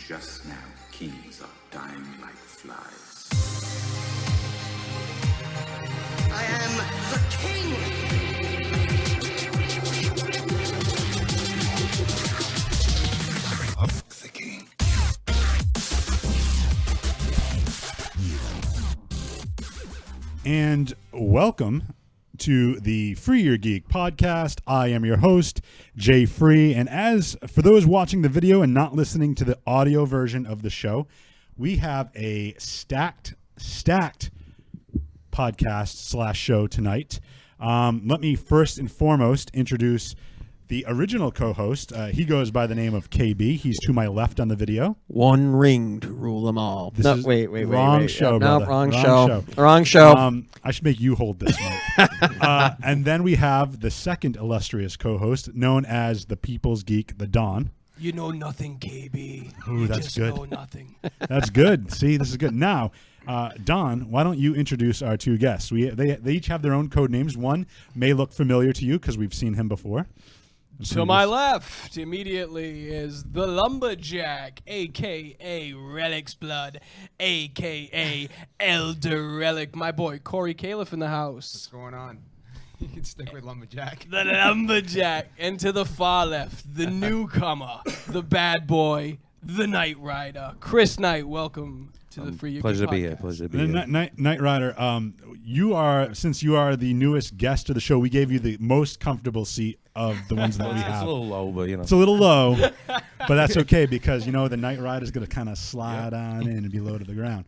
just now, kings are dying like flies. I am the king! Of the king. And welcome to the Free Your Geek podcast. I am your host, Jay Free. And as for those watching the video and not listening to the audio version of the show, we have a stacked podcast / show tonight. Let me first and foremost introduce the original co-host. He goes by the name of KB. He's to my left on the video. One ring to rule them all. This No, is wait. wrong show, No, brother. wrong Wrong show. Wrong show. I should make you hold this mic. And then we have the second illustrious co-host, known as the People's Geek, the Don. You know nothing, KB. Ooh, you that's just good. know nothing. That's good. See, this is good. Now, Don, why don't you introduce our two guests? They each have their own code names. One may look familiar to you because we've seen him before. To my left, immediately, is the Lumberjack, a.k.a. Relic's Blood, a.k.a. Elder Relic. My boy, Corey Califf in the house. What's going on? You can stick with Lumberjack. The Lumberjack. And to the far left, the newcomer, the bad boy, the Knightrider. Chris Knight, welcome to the Free Your Pleasure Geek to be here. podcast. Pleasure to be here. Knightrider, since you are the newest guest to the show, we gave you the most comfortable seat of the ones that we It's have. a little low, but you know. It's a little low, but that's okay because, you know, the Knightrider is going to kind of slide on in and be low to the ground.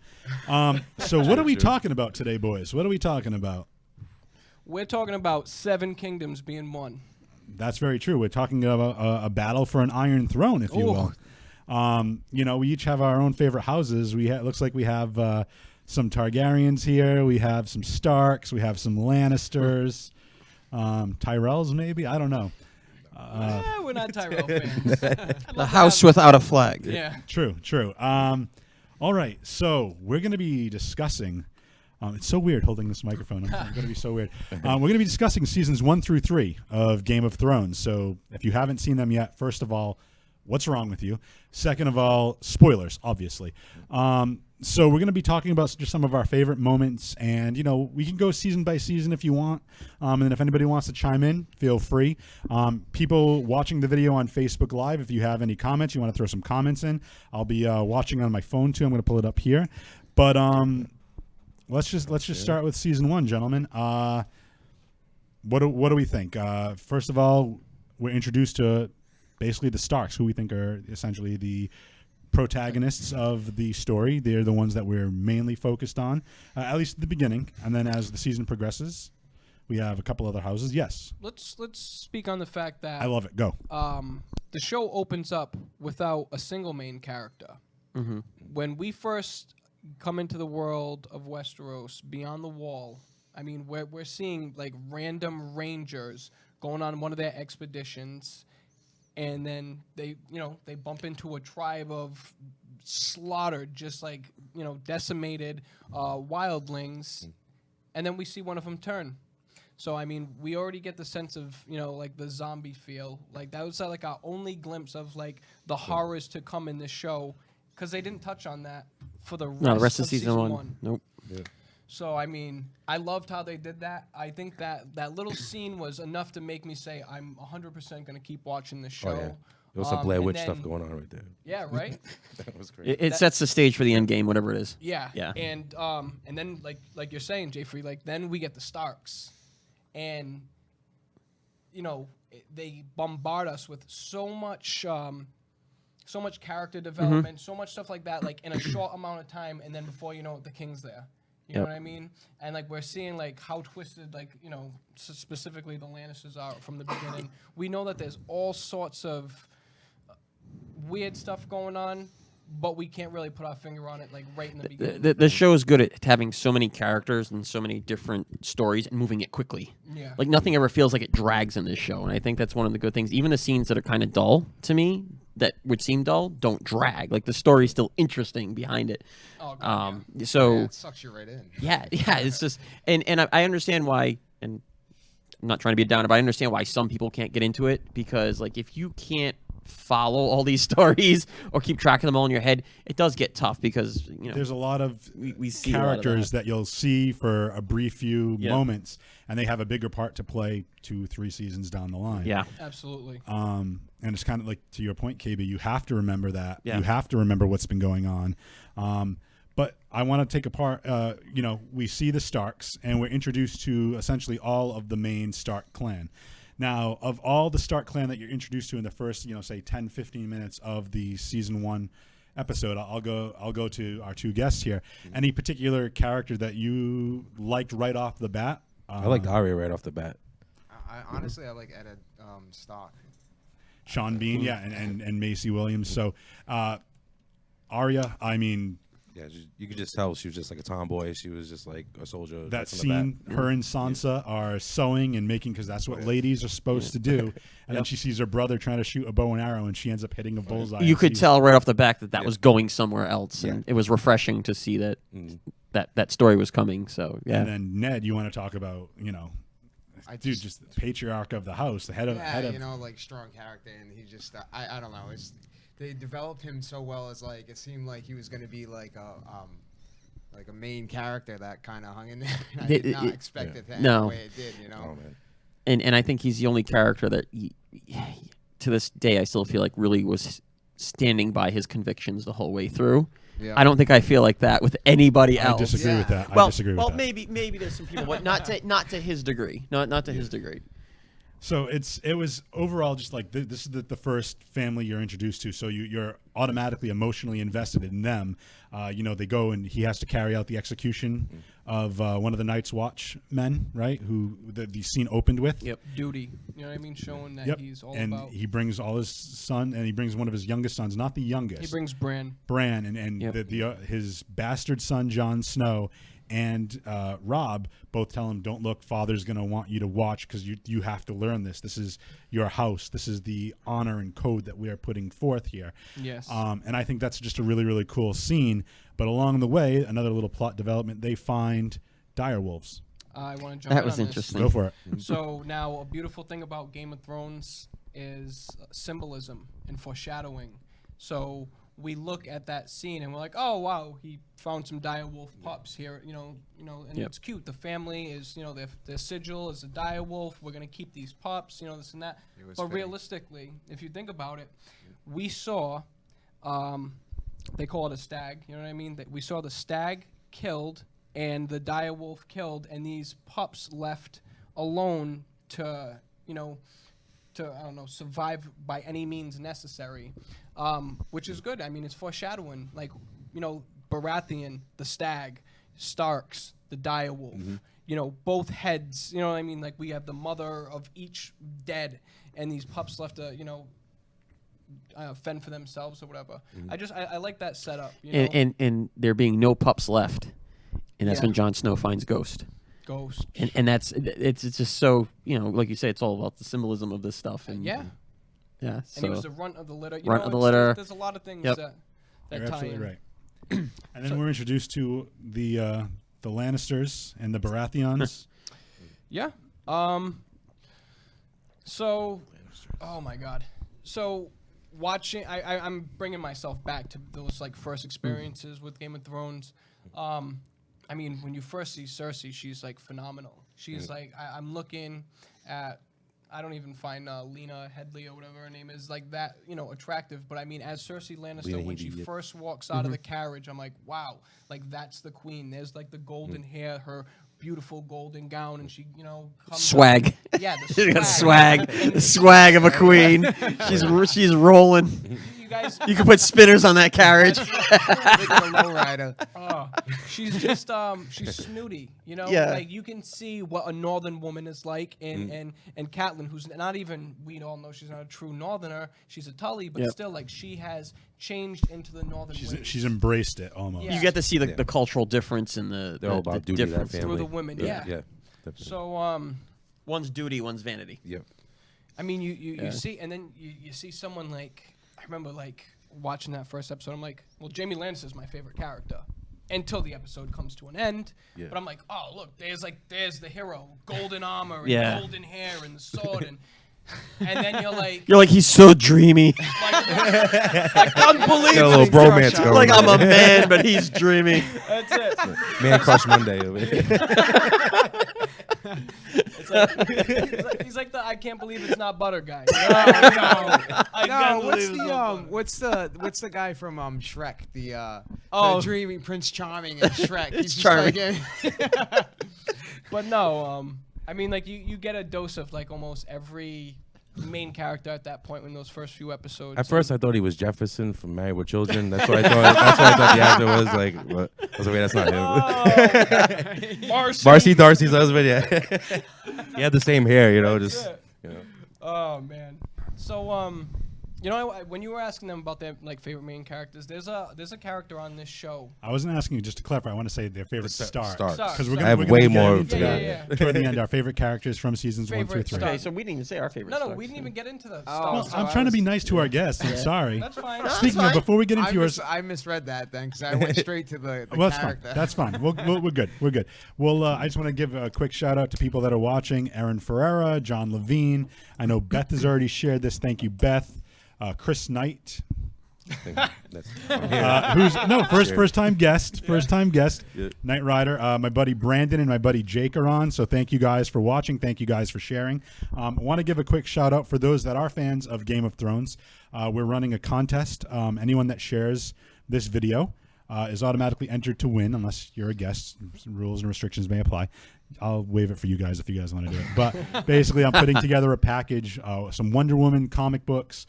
So what are we talking about today, boys? What are we talking about? We're talking about 7 kingdoms being one. That's very true. We're talking about a battle for an Iron Throne, if you will. You know, we each have our own favorite houses. Looks like we have some Targaryens here. We have some Starks. We have some Lannisters. Tyrells, maybe? I don't know. We're not Tyrell fans. The house without a flag. Yeah. True. All right, so we're going to be discussing. It's so weird holding this microphone. It's going to be so weird. We're going to be discussing seasons 1 through 3 of Game of Thrones. So if you haven't seen them yet, first of all, what's wrong with you? Second of all, spoilers, obviously. So we're going to be talking about just some of our favorite moments, and you know, we can go season by season if you want. And then if anybody wants to chime in, feel free. People watching the video on Facebook Live, if you have any comments, you want to throw some comments in, I'll be watching on my phone too. I'm going to pull it up here. But let's just start with season 1, gentlemen. What do we think? First of all, we're introduced to basically the Starks, who we think are essentially the protagonists of the story. They're the ones that we're mainly focused on, at least at the beginning. And then as the season progresses, we have a couple other houses. Yes. Let's speak on the fact that I love it. Go. the show opens up without a single main character. Mm-hmm. When we first come into the world of Westeros, beyond the wall, I mean, we're seeing like random rangers going on one of their expeditions, and then they bump into a tribe of slaughtered, just like, decimated wildlings, and then we see one of them turn. So, I mean, we already get the sense of, like the zombie feel. Like, that was like our only glimpse of, like, the horrors to come in this show, because they didn't touch on that for the rest of season one. Nope. Yeah. So, I mean, I loved how they did that. I think that little scene was enough to make me say, I'm 100% going to keep watching this show. Oh, yeah. There was some Blair and Witch then- stuff going on right there. Yeah, right? That was great. It sets the stage for the end game, whatever it is. Yeah. Yeah. And then like you're saying, Jay Free, like then we get the Starks, and they bombard us with so much character development, so much stuff like that, like in a short amount of time, and then before you know it, the king's there. You know what I mean? And like we're seeing like how twisted, like specifically the Lannisters are from the beginning. We know that there's all sorts of weird stuff going on, but we can't really put our finger on it like right in the beginning. The show is good at having so many characters and so many different stories and moving it quickly. Yeah. Like nothing ever feels like it drags in this show, and I think that's one of the good things. Even the scenes that are kind of dull to me, that would seem dull, don't drag. Like the story's still interesting behind it. Oh, God, So Yeah, it sucks you right in. yeah, it's just and I understand why, and I'm not trying to be a downer, but I understand why some people can't get into it, because like if you can't follow all these stories or keep track of them all in your head, it does get tough because there's a lot of we see a lot of characters that you'll see for a brief few Yeah. moments, and they have a bigger part to play 2-3 seasons down the line. Yeah. Absolutely. And it's kind of like, to your point, KB, you have to remember that. Yeah. You have to remember what's been going on. But I want to take apart, we see the Starks, and we're introduced to essentially all of the main Stark clan. Now, of all the Stark clan that you're introduced to in the first, say 10, 15 minutes of the season 1 episode, I'll go to our two guests here. Any particular character that you liked right off the bat? I liked Arya right off the bat. I honestly like Etta Stark. Sean Bean, yeah, and Macy Williams. So, Arya, I mean, Yeah, you could just tell she was just like a tomboy. She was just like a soldier. that right from the scene, bat. her and Sansa are sewing and making, because that's what ladies are supposed to do. And then she sees her brother trying to shoot a bow and arrow, and she ends up hitting a bullseye. You and could she's- tell right off the back that was going somewhere else, and it was refreshing to see that that story was coming. So yeah, And then Ned, you want to talk about, just the patriarch of the house, the head of. Like strong character, and he just I don't know. They developed him so well as like it seemed like he was going to be like a main character that kind of hung in there. I did not expect it to end the way it did. Oh man. and I think he's the only character that to this day I still feel like really was standing by his convictions the whole way through. Yeah. I don't think I feel like that with anybody I else. disagree with that. Well, I disagree with that. maybe there's some people, but not to his degree. Not to his degree. So it was overall just like this is the first family you're introduced to, so you're automatically emotionally invested in them. They go and he has to carry out the execution of one of the Night's Watch men, right? Who the scene opened with. Yep. Duty. You know what I mean? Showing that he's all and about. he brings all his son, and he brings one of his youngest sons, not the youngest. He brings Bran. Bran and his bastard son Jon Snow and Robb both tell him, don't look, father's going to want you to watch because you have to learn this. This is your house. This is the honor and code that we are putting forth here. Yes. And I think that's just a really, really cool scene. But along the way, another little plot development, they find direwolves. I want to jump That in was on interesting. Go for it. This. So now a beautiful thing about Game of Thrones is symbolism and foreshadowing. So we look at that scene and we're like, oh wow, he found some direwolf pups here, and it's cute. The family is, their sigil is a direwolf. We're gonna keep these pups, this and that. But realistically, if you think about it, we saw, they call it a stag. You know what I mean? That we saw the stag killed and the direwolf killed, and these pups left alone to, survive by any means necessary, which is good. I mean, it's foreshadowing. Like, Baratheon, the stag, Starks, the direwolf. Both heads. You know what I mean? Like, we have the mother of each dead, and these pups left to, fend for themselves or whatever. I like that setup. And there being no pups left, and that's Yeah. when Jon Snow finds Ghost. Ghost. And it's just so, like you say, it's all about the symbolism of this stuff. And Yeah. Yeah. And So he was the runt of the litter. Runt of the litter. There's a lot of things Yep. that You're tie absolutely in. right. And then we're introduced to the Lannisters and the Baratheons. Yeah. So, oh my God. So, watching, I'm bringing myself back to those first experiences with Game of Thrones. I mean, when you first see Cersei, she's phenomenal. She's I'm looking at. I don't even find Lena Headey or whatever her name is that attractive. But I mean, as Cersei Lannister, Lena when she Headey, yeah. first walks out of the carriage, I'm like, wow, that's the queen. There's the golden hair, her beautiful golden gown, and she comes swag. out. Yeah, the She's got swag. swag. The swag of a queen. She's rolling. You guys, You could put spinners on that carriage. Look at a lowrider. she's just she's snooty, Yeah. you can see what a northern woman is like, and Catelyn, who's not even, we all know she's not a true northerner, she's a Tully, but Yep. still she has changed into the northern ways. She's embraced it almost. Yeah. You get to see the cultural difference in the They're all about duty, that difference. family. Through the women, Yeah. yeah. Definitely. So One's duty, one's vanity. Yep. I mean, you see, and then you see someone I remember watching that first episode. I'm like, well, Jaime Lannister is my favorite character until the episode comes to an end. Yeah. But I'm like, oh look, there's the hero, golden armor and Yeah. golden hair and the sword, and And then you're like, he's so dreamy. I can't believe Got a little it. bromance going. Like I'm a on. man, but he's dreamy. That's it. Man Crush Monday. He's like the I can't believe it's not butter guy. No, I can't What's believe it's not butter. what's the guy from Shrek? The dreamy Prince Charming in Shrek. He's just Charming. like But no, I mean, like you get a dose of like almost every main character at that point in those first few episodes. At first, I thought he was Jefferson from Married with Children. That's what I thought. That's what I thought the actor was. Like, what? I was like, wait, that's not him. Marcy Darcy's husband. Yeah, he had the same hair. You know, That's just. it. You know. Oh man. So you know, when you were asking them about their like favorite main characters, there's a character on this show. I wasn't asking you, just to clarify. I want to say their favorite star. Stark. Because we're I gonna, have we're gonna way be more getting into to that that. toward the end. Our favorite characters from seasons 1 through Favorite 3. star. Okay, so we didn't even say our favorite. No, stars. we didn't even get into the Oh, stars. I'm trying to be nice to our guests. I'm sorry. That's fine. Speaking of, before we get into yours, I misread that then because I went straight to the well, that's fine. character. That's fine. We're good. We're good. Well, I just want to give a quick shout out to people that are watching: Aaron Ferreira, John Levine. I know Beth has already shared this. Thank you, Beth. Chris Knight. Who's first time guest. Yeah. Knightrider. My buddy Brandon and my buddy Jake are on. So thank you guys for watching. Thank you guys for sharing. I want to give a quick shout out for those that are fans of Game of Thrones. We're running a contest. Anyone that shares this video is automatically entered to win, unless you're a guest. Rules and restrictions may apply. I'll waive it for you guys if you guys want to do it. But basically, I'm putting together a package, some Wonder Woman comic books,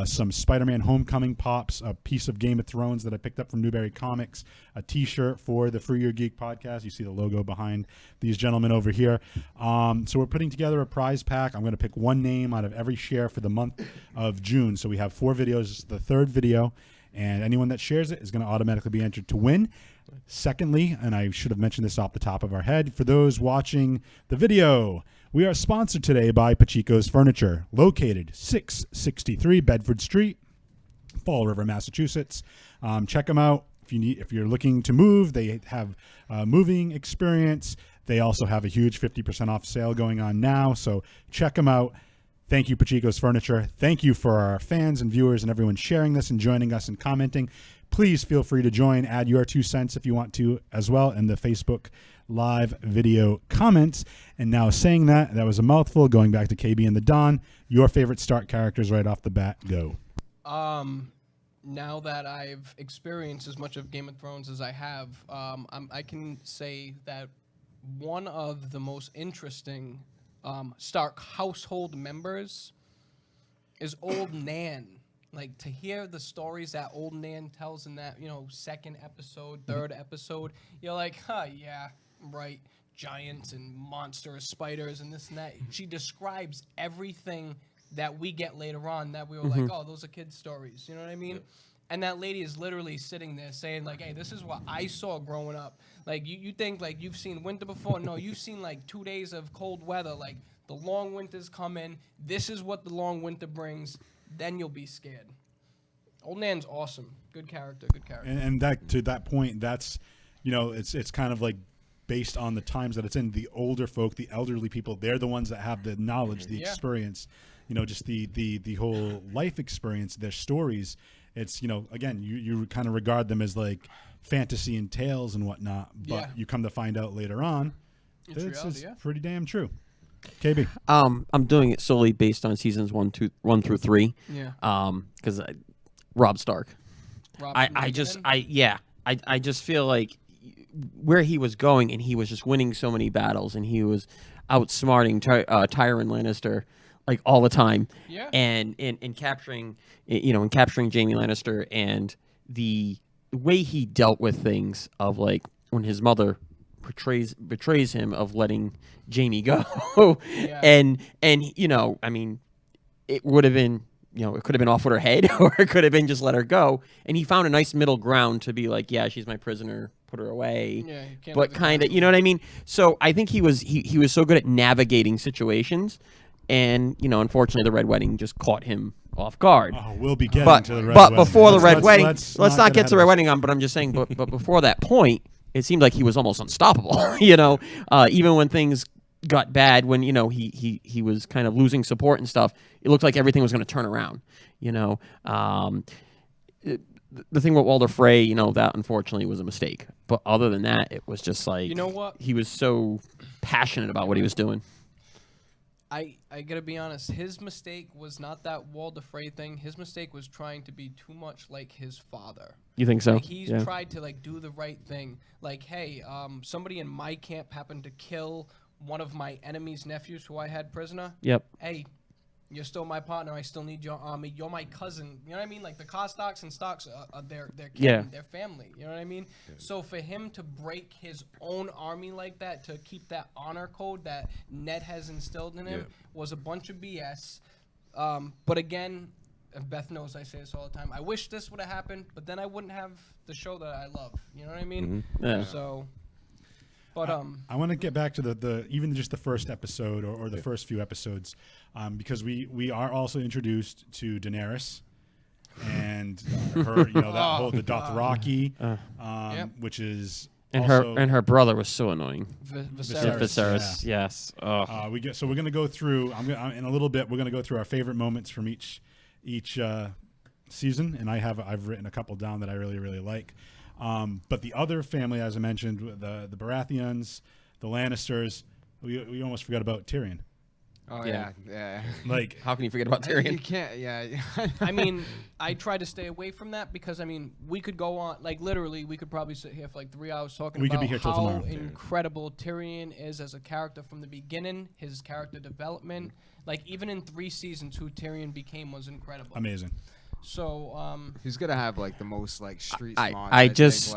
some Spider-Man Homecoming pops, a piece of Game of Thrones that I picked up from Newberry Comics, a T-shirt for the Free Your Geek podcast. You see the logo behind these gentlemen over here. So we're putting together a prize pack. I'm going to pick one name out of every share for the month of June. So we have 4 videos. This is the 3rd video. And anyone that shares it is going to automatically be entered to win. Secondly, and I should have mentioned this off the top of our head, for those watching the video, we are sponsored today by Pachico's Furniture, located 663 Bedford Street, Fall River, Massachusetts. Check them out if you're looking to move. They have moving experience. They also have a huge 50% off sale going on now, so check them out. Thank you, Pachico's Furniture. Thank you for our fans and viewers and everyone sharing this and joining us and commenting. Please feel free to join. Add your 2 cents if you want to as well in the Facebook live video comments. And now saying that was a mouthful. Going back to KB and the Don, your favorite start characters right off the bat, go. Now that I've experienced as much of Game of Thrones as I have, I can say that one of the most interesting Stark household members is Old Nan. Like, to hear the stories that Old Nan tells in that, 2nd episode, 3rd episode, you're like, yeah, right, giants and monstrous spiders and this and that. She describes everything that we get later on that we were like, oh, those are kids' stories. You know what I mean? Yeah. And that lady is literally sitting there saying, like, hey, this is what I saw growing up. Like, you think, like, you've seen winter before? No, you've seen, like, 2 days of cold weather. Like, the long winters come in. This is what the long winter brings. Then you'll be scared. Old Nan's awesome. Good character. And that to that point, that's, it's kind of like based on the times that it's in. The older folk, the elderly people, they're the ones that have the knowledge, the experience, just the whole life experience, their stories. It's, again, you kind of regard them as like fantasy and tales and whatnot, but you come to find out later on, it's pretty damn true. KB. I'm doing it solely based on seasons 1 through 3. Yeah. Because Rob Stark. I just feel like where he was going, and he was just winning so many battles, and he was outsmarting Tyrion Lannister like all the time. Yeah. And capturing Jaime Lannister, and the way he dealt with things of like when his mother betrays him of letting Jaime go. Yeah. and I mean, it would have been, it could have been off with her head, or it could have been just let her go. And he found a nice middle ground to be like, yeah, she's my prisoner, put her away. Yeah, you can't but kind of, you know what I mean? So I think he was so good at navigating situations, and unfortunately the Red Wedding just caught him off guard. Oh, we'll be getting But to the Red Wedding. before the Red Wedding, let's not get to the Red Wedding on. But I'm just saying, but before that point, it seemed like he was almost unstoppable. Even when things got bad, when he was kind of losing support and stuff, it looked like everything was going to turn around. The thing with Walder Frey, that unfortunately was a mistake. But other than that, it was just like, you know what? He was so passionate about what he was doing. I gotta be honest. His mistake was not that Walder Frey thing. His mistake was trying to be too much like his father. You think so? Like, he's tried to do the right thing. Like, hey, somebody in my camp happened to kill one of my enemy's nephews who I had prisoner. Yep. Hey, you're still my partner. I still need your army. You're my cousin. You know what I mean? Like, the Kostocks and Stocks are their kin, their family. You know what I mean? Yeah. So for him to break his own army like that, to keep that honor code that Ned has instilled in him, was a bunch of BS. But again, and Beth knows I say this all the time, I wish this would have happened, but then I wouldn't have the show that I love. You know what I mean? Mm-hmm. Yeah. So... But I want to get back to the even just the first episode or the first few episodes, because we are also introduced to Daenerys and her, that whole the Dothraki, which is and also her brother was so annoying. Viserys. Yes. We're gonna go through. In a little bit. We're gonna go through our favorite moments from each season, and I've written a couple down that I really really like. But the other family, as I mentioned, the Baratheons, the Lannisters, we almost forgot about Tyrion. Oh, yeah. Like, how can you forget about Tyrion? You can't, yeah. I mean, I try to stay away from that because, we could go on, literally, we could probably sit here for 3 hours talking about how incredible Tyrion is as a character from the beginning, his character development. Even in 3 seasons, who Tyrion became was incredible. Amazing. So he's gonna have the most street smart. I just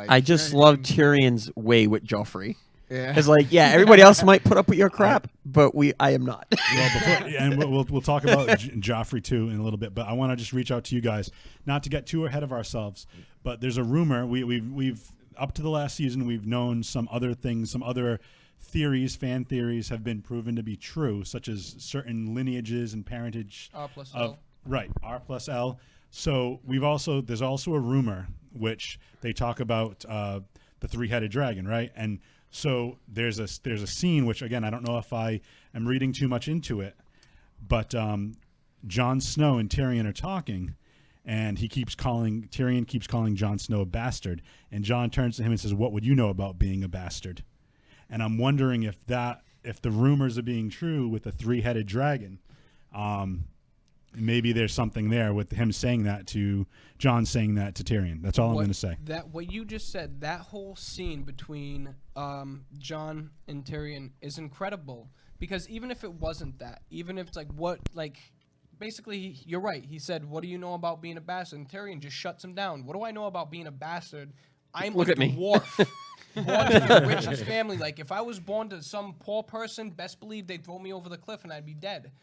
love Tyrion's way with Joffrey. Yeah, it's everybody else might put up with your crap, but I am not. Well, we'll talk about Joffrey too in a little bit. But I want to just reach out to you guys, not to get too ahead of ourselves. But there's a rumor we've up to the last season we've known some other things, some other theories, fan theories have been proven to be true, such as certain lineages and parentage R+L. Right, R+L. So there's also a rumor which they talk about the 3-headed dragon, right? And so there's a scene which, again, I don't know if I am reading too much into it, but Jon Snow and Tyrion are talking, and Tyrion keeps calling Jon Snow a bastard, and Jon turns to him and says, "What would you know about being a bastard?" And I'm wondering if the rumors are being true with the 3-headed dragon. Maybe there's something there with him saying that to Jon, saying that to Tyrion. That's all I'm going to say. What you just said, that whole scene between Jon and Tyrion is incredible, because even if it wasn't that, even if it's basically you're right. He said, "What do you know about being a bastard?" And Tyrion just shuts him down. What do I know about being a bastard? I'm Look at me. dwarf. Born to the richest family. If I was born to some poor person, best believe they'd throw me over the cliff and I'd be dead.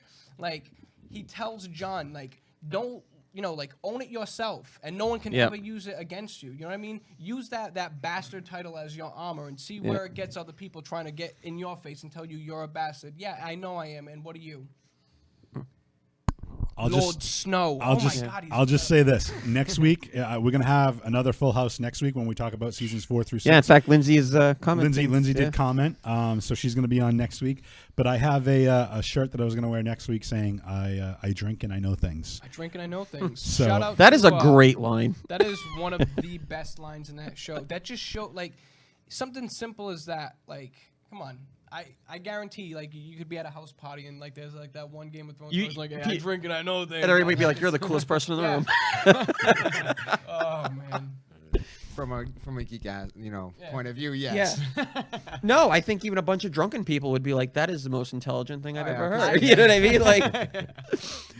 He tells Jon, don't, own it yourself, and no one can ever use it against you. You know what I mean? Use that bastard title as your armor and see where it gets other people trying to get in your face and tell you you're a bastard. Yeah, I know I am, and what are you? Lord Snow. I'll just say this. Next week, we're going to have another full house next week when we talk about seasons 4 through 6. Yeah, in fact, Lindsay is commenting. Lindsay did comment, so she's going to be on next week. But I have a shirt that I was going to wear next week saying, I drink and I know things. I drink and I know things. So, shout out that is a great line. That is one of the best lines in that show. That just showed, something simple as that. Come on. I guarantee, you could be at a house party and there's that one Game of Thrones. Hey, I drink and I know things. And everybody be like, "You're the coolest person in the room." Oh man. From a geek point of view, yes. Yeah. No, I think even a bunch of drunken people would be like, "That is the most intelligent thing I've ever heard." You know what I mean?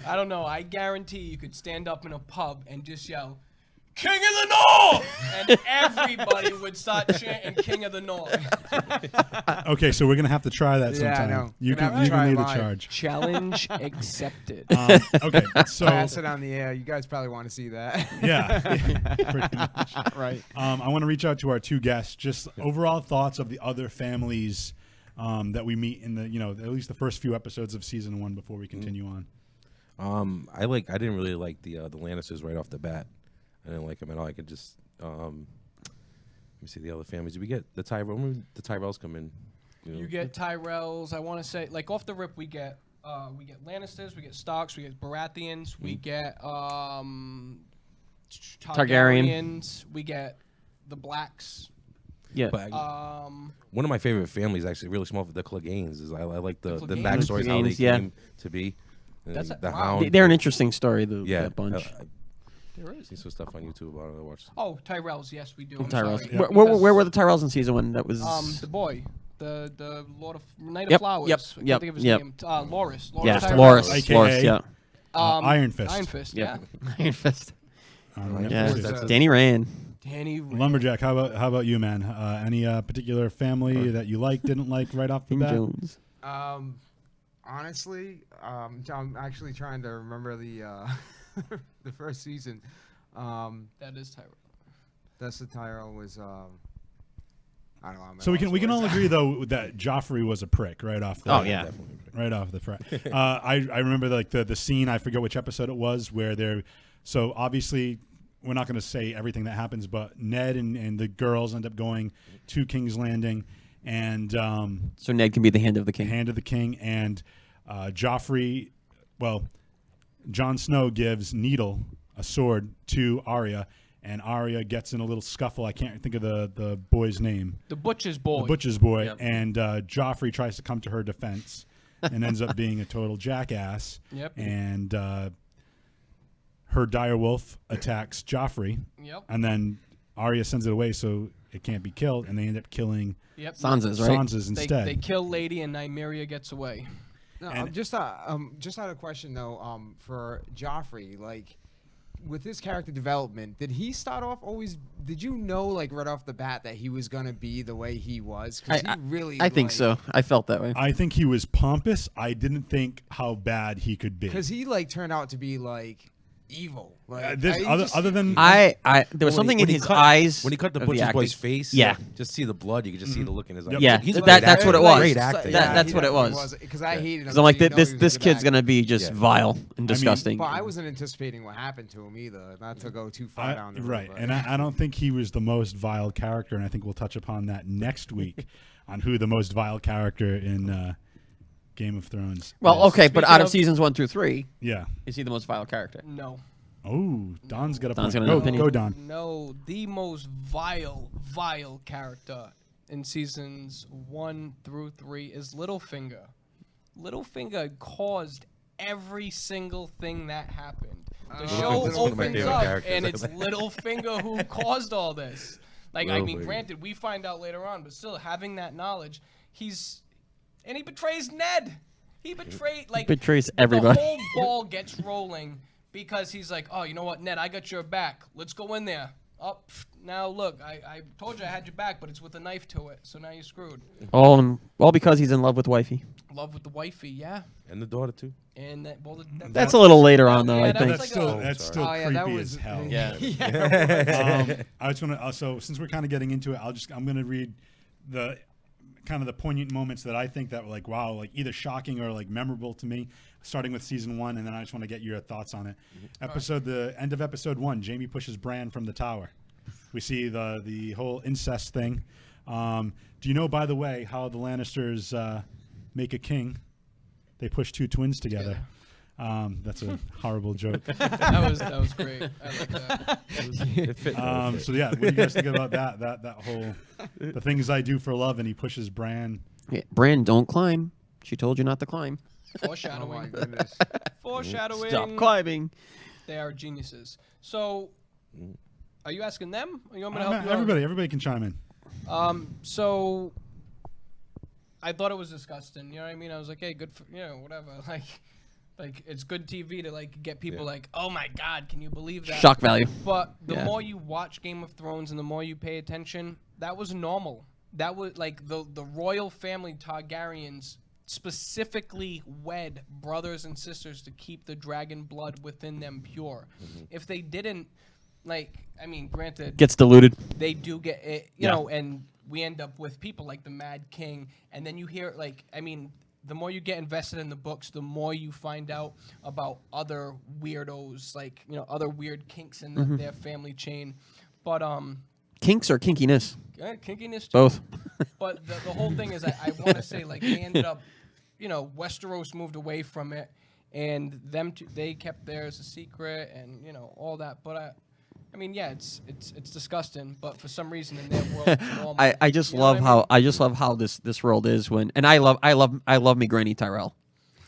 I don't know. I guarantee you could stand up in a pub and just yell, "King of the North!" and everybody would start chanting "King of the North." Okay, so we're gonna have to try that sometime. Yeah, I know. You can lead the charge. Challenge accepted. Okay, so pass it on the air. You guys probably want to see that. Yeah, pretty much. Right. I want to reach out to our two guests. Just overall thoughts of the other families that we meet in the at least the first few episodes of season 1 before we continue on. I didn't really like the Lannisters right off the bat. I didn't like them at all. I could just let me see the other families. Did we get the Tyrell? When did the Tyrells come in? You get Tyrells. I want to say, like off the rip, we get Lannisters, we get Starks, we get Baratheons, we get Targaryens, we get the Blacks. Yeah. But one of my favorite families, actually, really small, the Cleganes. Is I like the backstories, how they Cleganes, came to be. That's the wow. Hound. They're an interesting story, that bunch. There is. See some stuff on YouTube about it. I watched. Oh, Tyrells. Yes, we do. I'm Tyrells. sorry. Where were the Tyrells in season 1? That was the boy, the Lord of Knight Yep, of Flowers. yep, I can't yep, think of his yep. name. Loras. yeah, Tyrell. Loras. AKA Loras, yeah. Iron Fist. Iron Fist. Yep. Yeah. Iron Fist. Yeah, Yeah. Danny Rand. Danny. Lumberjack, how about you, man? Any particular family that you didn't like right off the King bat? Jones. Honestly, I'm actually trying to remember the the first season. That is Tyrell. That's the Tyrell was. I don't know. I'm So we can all agree though that Joffrey was a prick right off the Oh, yeah. right off the front. I remember the scene, I forget which episode it was, where they're so obviously we're not going to say everything that happens, but Ned and the girls end up going to King's Landing, and So Ned can be the hand of the king. Hand of the King, and Joffrey, well, Jon Snow gives Needle a sword to Arya, and Arya gets in a little scuffle. I can't think of the boy's name. The Butcher's boy. The Butcher's boy. Yep. And Joffrey tries to come to her defense and ends up being a total jackass. Yep. And her direwolf attacks Joffrey. Yep. And then Arya sends it away so it can't be killed, and they end up killing Yep. Sansa's, right? Sansa's instead. They kill Lady, and Nymeria gets away. No, And- just had a question though. For Joffrey, like, with his character development, did he start off always? Did you know, like, right off the bat that he was gonna be the way he was? 'Cause he really. I think so. I felt that way. I think he was pompous. I didn't think how bad he could be. Because he like turned out to be like evil. Like Other than there was something in his eyes when he cut the of butcher's acting. boy's face. Yeah. Just see the blood. You could just see the look in his eyes. Yeah, He's a that- great that's what actor. it was. Great actor. That's what it was. Because I hated him. Because I'm like, so you know he was this a good kid's actor. gonna be just vile and disgusting. But I wasn't anticipating what happened to him either. Not to go too far down the road. right, but- and I don't think he was the most vile character, and I think we'll touch upon that next week on who the most vile character in Game of Thrones. Well, is. okay, but Speaking out of of- seasons 1 through 3, Yeah. is he the most vile character? No. Oh, Don's got a Don's point. got an Go, opinion. go, Don. No, the most vile character in seasons 1 through 3 is Littlefinger. Littlefinger caused every single thing that happened. The show Littlefinger's one of my opens favorite up, characters. and it's Littlefinger who caused all this. Like, I mean, Littlefinger. granted, we find out later on, but still, having that knowledge, he betrays Ned. He betrayed, like, betrays everybody. The whole ball gets rolling because he's like, oh, you know what, Ned, I got your back. Let's go in there. Oh, now look, I told you I had your back, but it's with a knife to it, so now you're screwed. All because he's in love with wifey. Love with the wifey, yeah. And the daughter too. And that, well, That's a little later on, though. yeah, I that think. was That's like still a- that's still Oh, yeah, creepy that was as hell. Yeah. I just want to so since we're kind of getting into it, I'm going to read the kind of the poignant moments that I think that were like wow, like either shocking or like memorable to me, starting with season 1, and then I just want to get your thoughts on it. The end of episode 1, Jaime pushes Bran from the tower. We see the whole incest thing. Do you know, by the way, how the Lannisters make a king? They push two twins together. That's a horrible joke. that was great. I like that. It fit. So yeah, what do you guys think about that whole the things I do for love, and he pushes Bran? Yeah, Bran, don't climb. She told you not to climb. Oh my Foreshadowing. goodness. Foreshadowing. Stop climbing. They are geniuses. So, are you asking them, or you want me to help you out? Everybody can chime in. So I thought it was disgusting. You know what I mean? I was like, hey, good for whatever. Like it's good TV to like get people like, oh my God, can you believe that? Shock value. But the Yeah. more you watch Game of Thrones and the more you pay attention, that was normal. That was like the royal family Targaryens specifically wed brothers and sisters to keep the dragon blood within them pure. If they didn't, like, I mean, granted, Gets diluted. they do get it, you know, and we end up with people like the Mad King, and then you hear like, I mean, the more you get invested in the books, the more you find out about other weirdos, like other weird kinks in their family chain. But Kinks or kinkiness? Kinkiness too. Both. But the whole thing is, I want to say, like, they ended up, Westeros moved away from it, and they kept theirs a secret, and all that. But I mean, yeah, it's disgusting. But for some reason in their world, it's normal. I just love how this world is and I love me Granny Tyrell.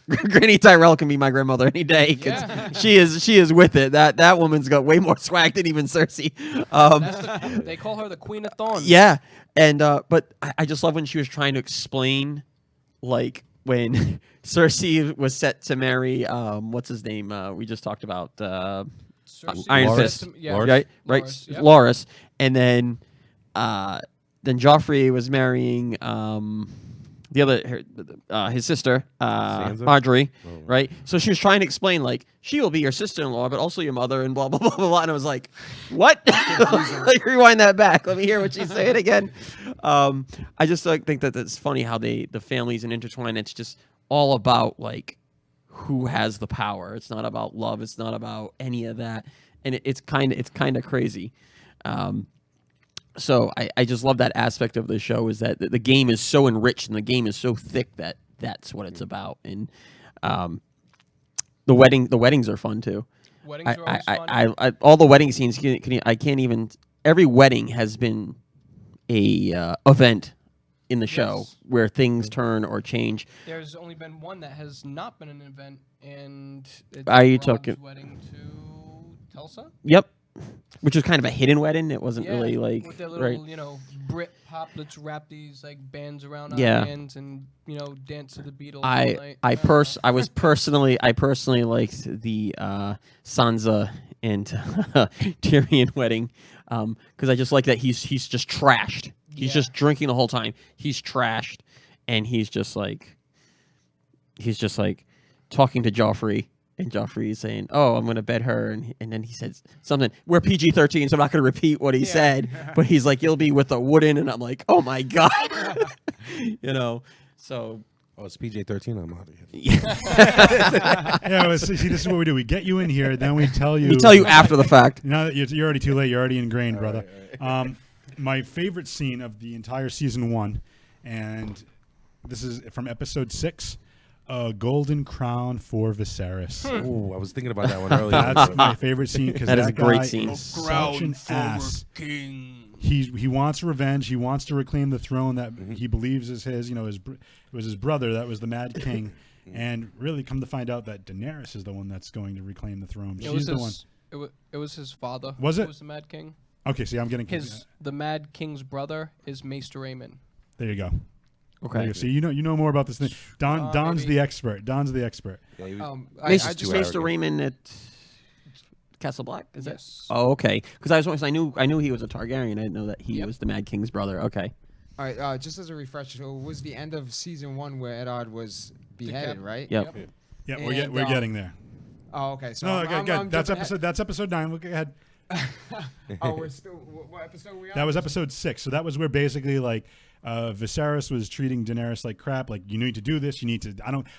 Granny Tyrell can be my grandmother any day because she is with it. That woman's got way more swag than even Cersei. They call her the Queen of Thorns. Yeah, and but I just love when she was trying to explain, like when Cersei was set to marry what's his name? We just talked about Cersei Iron was Fist, set to- yeah. right? Loras, yep. Loras, and then Joffrey was marrying the other his sister Marjorie, right? So she was trying to explain like she will be your sister-in-law, but also your mother, and blah blah blah blah blah. And I was like, what? Like rewind that back. Let me hear what she's saying again. I just think that it's funny how the families and intertwine. It's just all about like who has the power. It's not about love. It's not about any of that, and it's kind of crazy. So I just love that aspect of the show is that the game is so enriched and the game is so thick that that's what it's about. And the weddings are fun too. Weddings are always fun. I all the wedding scenes I can't even. Every wedding has been a event in the show Yes. where things turn or change. There's only been one that has not been an event, and it's Are you Rob's talking- wedding to Tulsa. Yep. Which was kind of a hidden wedding. It wasn't Yeah, really like with their right. little, Brit pop. Let's wrap these like bands around our Yeah. hands and dance to the Beatles. all night. I personally liked the Sansa and Tyrion wedding because I just like that he's just trashed. He's Yeah. just drinking the whole time. He's trashed, and he's just like talking to Joffrey. And Joffrey is saying, "Oh, I'm going to bet her," and then he says something. We're PG-13, so I'm not going to repeat what he said. But he's like, "You'll be with the wooden," and I'm like, "Oh my god," So Oh, it's PJ-13. I'm out of here. Yeah, well, see, this is what we do. We get you in here, then we tell you. we tell you after the fact. You know, you're already too late. You're already ingrained, brother. My favorite scene of the entire season 1, and this is from episode 6, a golden crown for Viserys. Oh, I was thinking about that one earlier. That's my favorite scene because That is a great guy scene. is such an ass. He wants revenge. He wants to reclaim the throne that he believes is his. It was his brother that was the Mad King, and really come to find out that Daenerys is the one that's going to reclaim the throne. She's the one. It was his father. Was who it? was the Mad King? Okay, see, I'm getting confused. The Mad King's brother is Maester Aemon. There you go. Okay. There you go. See, you know more about this thing. Don's maybe. the expert. Don's the expert. Yeah, he was- Maester Raymond at Castle Black. Is that? Oh, okay. Because I knew he was a Targaryen. I didn't know that he was the Mad King's brother. Okay. All right, just as a refresher, so it was the end of season 1 where Eddard was beheaded, right? Yep. Yeah, And, we're getting there. Oh, okay. So No, I'm- okay, I'm good. That's jumping episode. That's episode 9. Look ahead. Oh, we're still. What episode are we on? That was episode 6. So that was where basically like Viserys was treating Daenerys like crap. Like, you need to do this. You need to.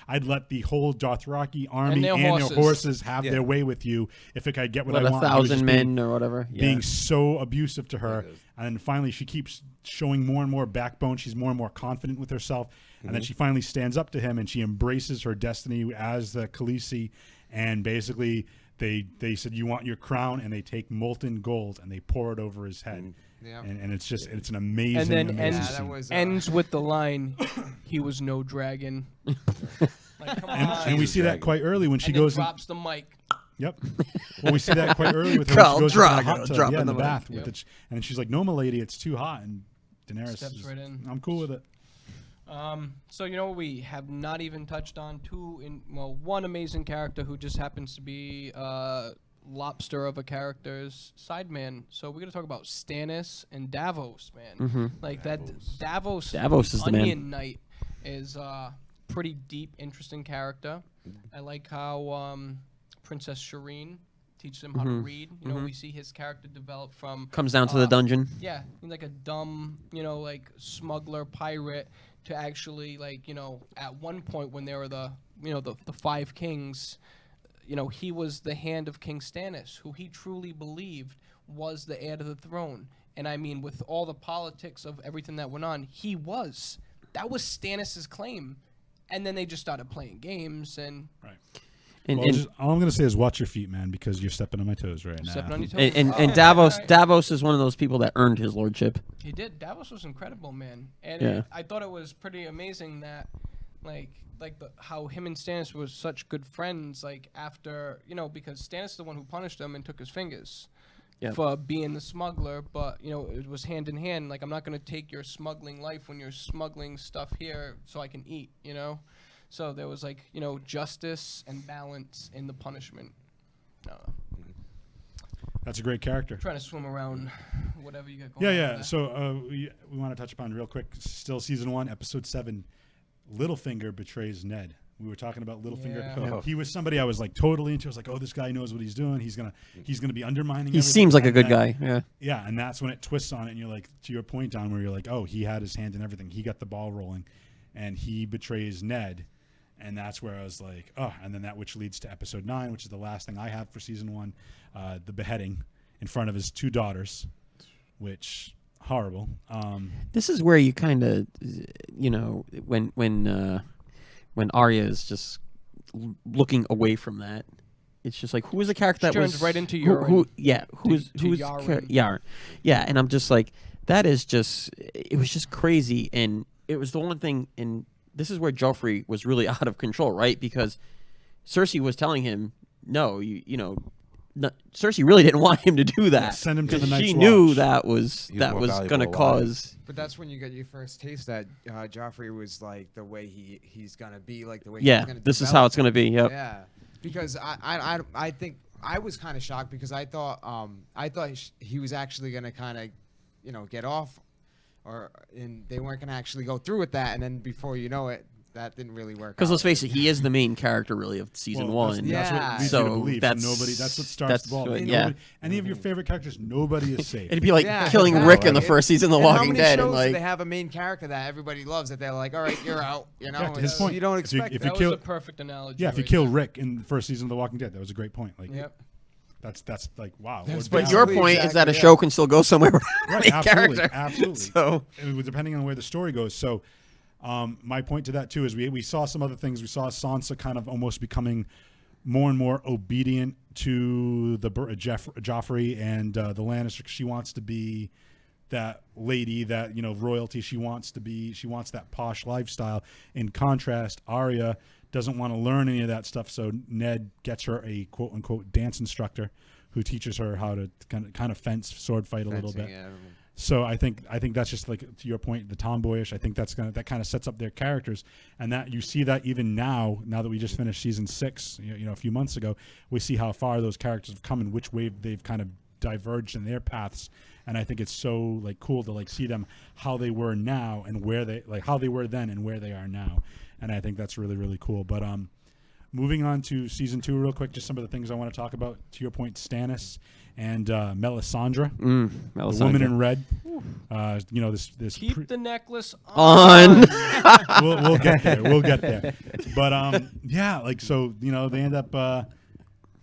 I'd let the whole Dothraki army their and their horses. horses have their way with you if it could get what I want. He was 1,000 just men or whatever. being so abusive to her, and then finally she keeps showing more and more backbone. She's more and more confident with herself, and then she finally stands up to him and she embraces her destiny as the Khaleesi, and basically they said, "You want your crown," and they take molten gold and they pour it over his head. Yeah. And it's just it's an amazing, And then amazing ends, that scene. was, ends with the line, "He was no dragon." Like, come on. And we see that quite early when she And then goes. drops the mic. Yep. Well, we see that quite early with her. When she goes into the hot tub, dropping in the the bath, mic. with it, and she's like, "No, my lady, it's too hot." And Daenerys Steps is, right in. I'm cool with it. So what we have not even touched on? One amazing character who just happens to be lobster of a character's sideman. So we're gonna talk about Stannis and Davos, man. Like that Davos Davos is the man. Onion Knight is pretty deep, interesting character. I like how Princess Shireen teaches him how to read. We see his character develop from Comes down to the dungeon. yeah, he's like a dumb, like smuggler pirate to actually at one point when there were the 5 kings, he was the hand of King Stannis, who he truly believed was the heir to the throne. And I mean, with all the politics of everything that went on, that was Stannis' claim. And then they just started playing games and Right. And, Well, all I'm going to say is watch your feet, man, because you're stepping on my toes right now. stepping on your toes. and All right. Davos is one of those people that earned his lordship. He did. Davos was incredible, man. And Yeah. I thought it was pretty amazing that, how him and Stannis were such good friends. Like after, because Stannis is the one who punished him and took his fingers for being the smuggler. But it was hand in hand. Like, I'm not gonna take your smuggling life when you're smuggling stuff here so I can eat. So there was justice and balance in the punishment. That's a great character. Trying to swim around whatever you got going Yeah, on. yeah. there. So we want to touch upon real quick. Still season 1, episode 7. Littlefinger betrays Ned. We were talking about Littlefinger. Yeah. He was somebody I was like totally into. I was like, oh, this guy knows what he's doing. He's gonna be undermining. He everything seems like a good that. guy. Yeah. Yeah, and that's when it twists on it, and you're like, to your point, Don, where you're like, oh, he had his hand in everything. He got the ball rolling, and he betrays Ned, and that's where I was like, oh, and then which leads to episode 9, which is the last thing I have for season 1, the beheading in front of his 2 daughters, which horrible. This is where you kind of, when Arya is just looking away from that, it's just like, who was the character that Turns was right into who's Yaren. Yaren, yeah, and I'm just like, it was just crazy, and it was the one thing, and this is where Joffrey was really out of control, right? Because Cersei was telling him, no, Cersei really didn't want him to do that. Yeah, send him to the Night's She knew Watch. that was He was going more to valuable alive. cause. But that's when you get your first taste that Joffrey was like the way he's gonna be, like the way Yeah, he's gonna this is develop how it's going to be. Yep. Yeah, because I think I was kind of shocked because I thought he was actually gonna kind of get off, and they weren't gonna actually go through with that, and then before you know it, that didn't really work. Because out. let's face it, he is the main character really of season Well, 1. That's what leads you to So believe. that's That's what starts the ball. Ain't yeah. nobody- any of your favorite characters, nobody is safe. It'd be like Yeah, killing exactly. Rick in the first season of The And how Walking many Dead, shows and do like they have a main character that everybody loves that they're like, all right, you're out. Yeah, to his It's- point. you don't If you- expect if that. you That kill- was a perfect analogy. Yeah, if you right kill there. Rick in the first season of The Walking Dead, that was a great point. Like, Yep. that's like, wow. That's But Or your down. point is that a Exactly, show can still go somewhere with a Right, main absolutely, character. absolutely. So And depending on where the story goes. So, my point to that too is we saw some other things. We saw Sansa kind of almost becoming more and more obedient to the Joffrey and the Lannister. She wants to be that lady, that royalty. She wants that posh lifestyle. In contrast, Arya doesn't want to learn any of that stuff. So Ned gets her a quote unquote dance instructor who teaches her how to kind of fence, sword fight a little bit. Yeah. So I think that's just like, to your point, the tomboyish. I think that kind of sets up their characters, and that you see that even now that we just finished season 6, a few months ago, we see how far those characters have come and which way they've kind of diverged in their paths. And I think it's so cool to see them how they were now and where they how they were then and where they are now. And I think that's really, really cool. But moving on to season 2 real quick, just some of the things I want to talk about. To your point, Stannis and Melisandre, the woman in red. This Keep the necklace on. we'll get there. We'll get there. But so they end up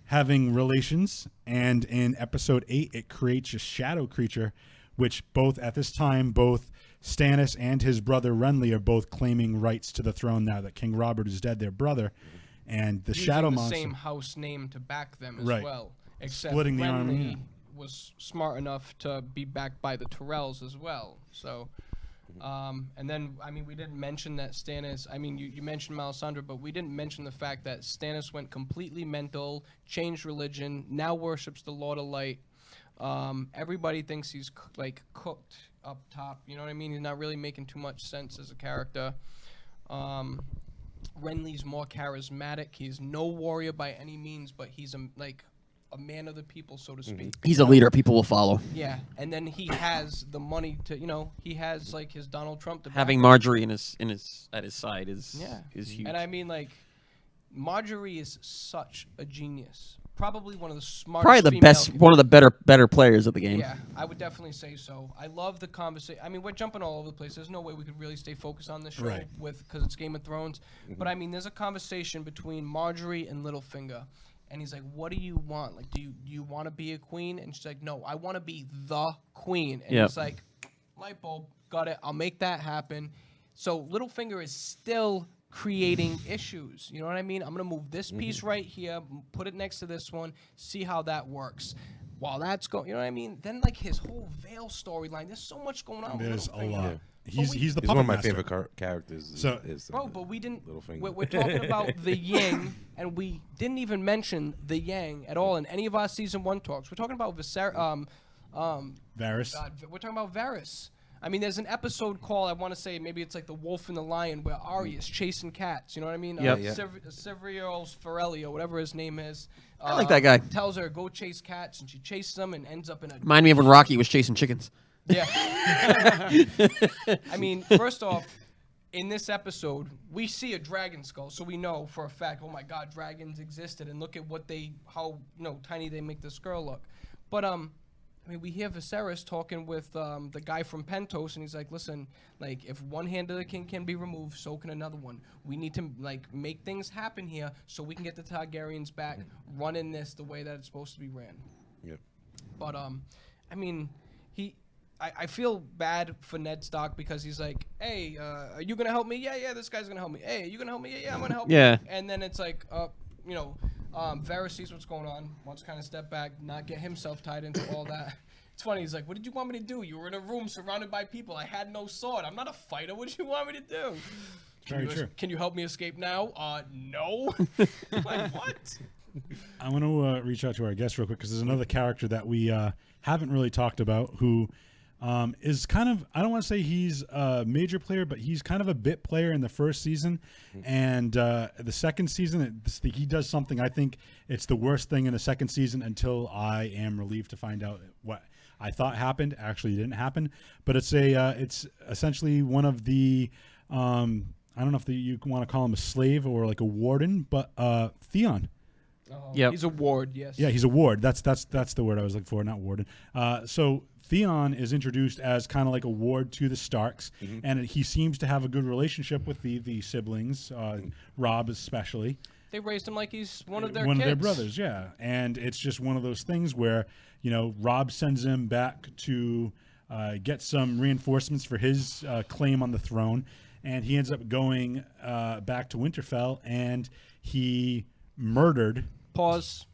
having relations, and in episode 8, it creates a shadow creature, which both Stannis and his brother Renly are both claiming rights to the throne now that King Robert is dead, their brother, and the using shadow the monster. same house name to back them as Right. well. Except Splitting the army, Renly yeah. was smart enough to be backed by the Tyrells as well. So, and then we didn't mention that Stannis. You mentioned Melisandre, but we didn't mention the fact that Stannis went completely mental, changed religion, now worships the Lord of Light. Everybody thinks he's cooked up top. You know what I mean? He's not really making too much sense as a character. Renly's more charismatic. He's no warrior by any means, but he's a man of the people, so to speak. He's a leader people will follow. Yeah, and then he has the money to, he has his Donald Trump to back Having him. Marjorie at his side is huge. And Marjorie is such a genius. Probably one of the smartest. Probably the female best, one of the better players of the game. Yeah, I would definitely say so. I love the conversation. We're jumping all over the place. There's no way we could really stay focused on this show Right. because it's Game of Thrones. But there's a conversation between Marjorie and Littlefinger, and he's like, "What do you want? Like, do you want to be a queen?" And she's like, "No, I want to be the queen." And Yep. he's like, "Light bulb, got it. I'll make that happen." So Littlefinger is still creating issues. You know what I mean? I'm gonna move this piece right here, put it next to this one, see how that works. While that's going, you know what I mean? Then like his whole Veil storyline. There's so much going on. There's with a Littlefinger. lot. He's the He's puppet one of my master. favorite characters. So- Bro, but we didn't. Littlefinger. We're talking about the Yin, and we didn't even mention the Yang at all in any of our season 1 talks. We're talking about Varys. we're talking about Varys. I mean, there's an episode called, I want to say, maybe it's like The Wolf and the Lion, where Arya is chasing cats. You know what I mean? Yep. Severios Ferelli, or whatever his name is. I like that guy. Tells her, go chase cats, and she chases them and ends up in a... Remind me of when Rocky was chasing chickens. Yeah. I mean, first off, in this episode, we see a dragon skull, so we know for a fact, oh my God, dragons existed, and look at how tiny they make this girl look. But I mean, we hear Viserys talking with the guy from Pentos, and he's like, "Listen, like if one hand of the king can be removed, so can another one. We need to like make things happen here, so we can get the Targaryens back, running this the way that it's supposed to be ran." Yep. But I mean, I feel bad for Ned Stark because he's like, "Hey, are you gonna help me? Yeah, this guy's gonna help me. Hey, are you gonna help me? Yeah, I'm gonna help Yeah. you." And then it's like, Varys sees what's going on, wants to kind of step back, not get himself tied into all that. It's funny. He's like, "What did you want me to do? You were in a room surrounded by people. I had no sword. I'm not a fighter. What did you want me to do? Very true. Can you help me escape now? No." Like, what? I want to reach out to our guest real quick because there's another character that we haven't really talked about who is kind of, I don't want to say he's a major player, but he's kind of a bit player in the first season. And the second season, he does something, I think it's the worst thing in the second season until I am relieved to find out what I thought happened actually didn't happen. But it's essentially one of the, I don't know if you want to call him a slave or like a warden, but Theon. Yep. He's a ward, yes. Yeah, he's a ward. That's the word I was looking for, not warden. So Theon is introduced as kind of like a ward to the Starks, and he seems to have a good relationship with the siblings, Robb especially. They raised him like he's one of their One kids. of their brothers, yeah. And it's just one of those things where, Robb sends him back to get some reinforcements for his claim on the throne, and he ends up going back to Winterfell, and he murdered... Pause.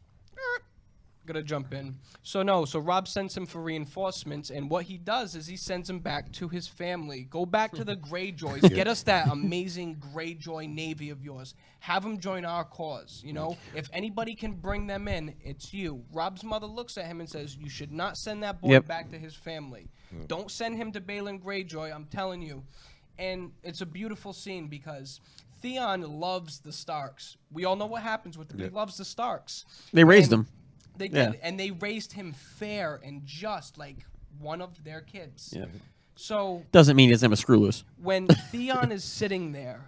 Gonna jump in. So Robb sends him for reinforcements, and what he does is he sends him back to his family. Go back to the Greyjoys. Get us that amazing Greyjoy navy of yours. Have them join our cause. If anybody can bring them in, it's you. Robb's mother looks at him and says, "You should not send that boy back to his family. Don't send him to Balon Greyjoy. I'm telling you." And it's a beautiful scene because Theon loves the Starks. We all know what happens with him. He loves the Starks. They raised him. They did, and they raised him fair and just like one of their kids. Yeah. So Doesn't mean he doesn't have a screw loose. when Theon is sitting there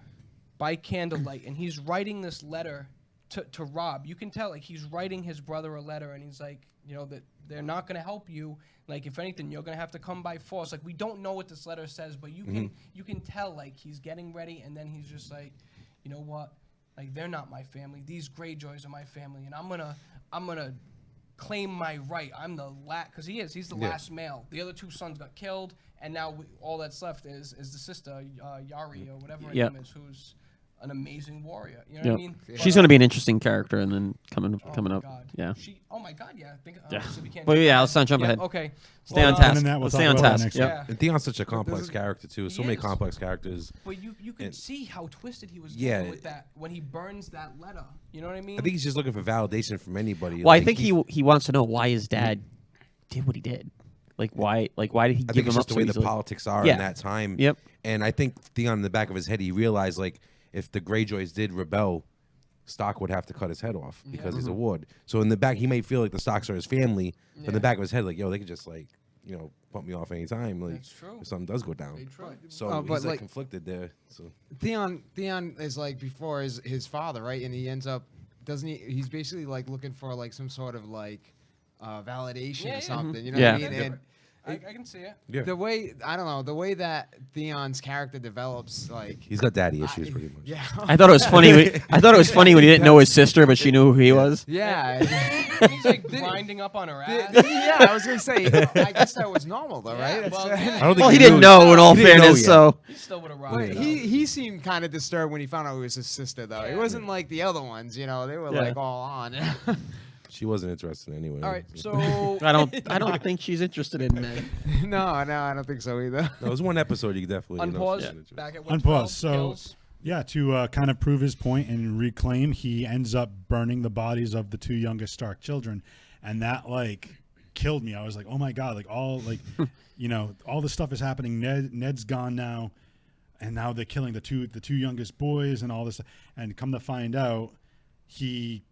by candlelight and he's writing this letter to Robb, you can tell like he's writing his brother a letter, and he's like, that they're not going to help you. Like if anything, you're going to have to come by force. Like we don't know what this letter says, but you can tell like he's getting ready, and then he's just like, you know what? Like they're not my family. These Greyjoys are my family, and I'm gonna claim my right. I'm the last, because he's the last male. The other two sons got killed, and now all that's left is the sister Yari or whatever her name is, who's an amazing warrior. You know what I mean? She's going to be an interesting character, and then coming my up. God. Yeah. Oh my God, yeah. I think. Yeah. So we can't But yeah, let's not jump yeah, ahead. Okay. Stay on Well, task. And then we'll Let's talk stay on about that task. next Yep. Yeah. And Theon's such a complex character too. So He many is. complex characters. But you could see how twisted he was Yeah. getting with that when he burns that letter. You know what I mean? I think he's just looking for validation from anybody. Well, I Like, think he wants to know why his dad did what he did. Like why did he I give think him it's up just the so way the easily? politics are Yeah. in that time. Yep. And I think Theon, in the back of his head, he realized like if the Greyjoys did rebel, Stark would have to cut his head off because he's a ward. So in the back, he may feel like the Starks are his family, but in the back of his head, like, yo, they could just like, bump me off anytime. Like, That's true. if something does go down. Very true. So but he's like like- conflicted there. So Theon is like before his father, right? And he ends up he's basically like looking for like some sort of like validation Yeah, yeah. or something. You know Yeah. what I mean? I can see it. Yeah. The way I don't know the way that Theon's character develops, like He's got daddy issues pretty much. yeah, I thought it was funny. I thought it was funny when he didn't know his sister, but she knew who he was. yeah. He's like grinding up on her ass. Yeah, I was gonna say. I guess that was normal, though, right? well, That's- yeah. I don't think Well, he didn't knew- know. In all he didn't know fairness, yet. so He still would have rocked But it. he seemed kind of disturbed when he found out it was his sister, though. It Yeah. wasn't like the other ones, you know. They were Yeah. like all on. She wasn't interested anyway. All right, so I don't think she's interested in men. no, I don't think so either. No, it was one episode you could definitely. you know, unpause. she's interested. Back at Unpause. Winterfell, So, kills. yeah, to kind of prove his point and reclaim, he ends up burning the bodies of the 2 youngest Stark children, and that like killed me. I was like, oh my god, like all like, you know, all this stuff is happening. Ned's gone now, and now they're killing the two youngest boys and all this. And come to find out, he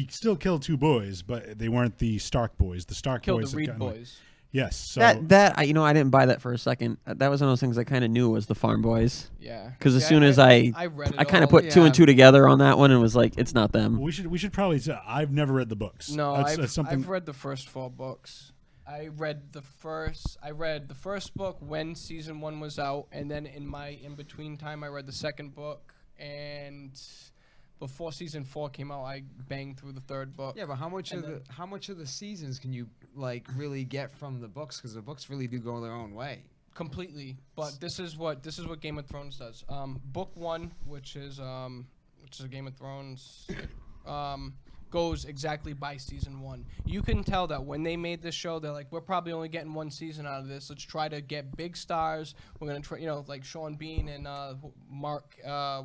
still killed 2 boys, but they weren't the Stark boys. The Stark Killed boys. the had Reed gotten- boys. Yes. So I didn't buy that for a second. That was one of those things I kind of knew was the farm boys. Yeah. Because as See, soon as I read it I kind of all. put 2 and 2 together on that one and was like, it's not them. we should probably say I've never read the books. No, that's something. I've read the first 4 books. I read the first book when season 1 was out, and then in my in between time, I read the second book, and before season 4 came out, I banged through the 3rd book. Yeah, but how much And of the seasons can you like really get from the books? Because the books really do go their own way. Completely, but this is what Game of Thrones does. Book 1, which is a Game of Thrones, goes exactly by season 1. You can tell that when they made this show, they're like, we're probably only getting 1 season out of this. Let's try to get big stars. We're gonna try, like Sean Bean and Mark,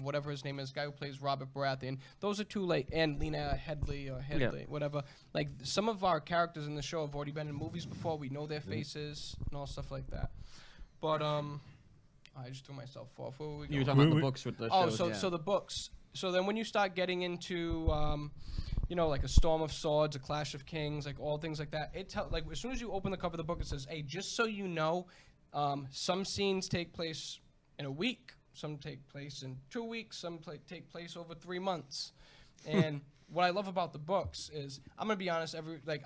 whatever his name is, guy who plays Robert Baratheon. Those are 2 late, and Lena Headley or Headley, whatever. Like some of our characters in the show have already been in movies before. We know their faces and all stuff like that. But I just threw myself off. Where were we You were going? talking about the books with the Oh, shows. so the books. So then when you start getting into, like a Storm of Swords, a Clash of Kings, like all things like that, like as soon as you open the cover of the book, it says, "Hey, just so you know, some scenes take place in a week, some take place in 2 weeks, some take place over 3 months." And what I love about the books is, I'm gonna be honest,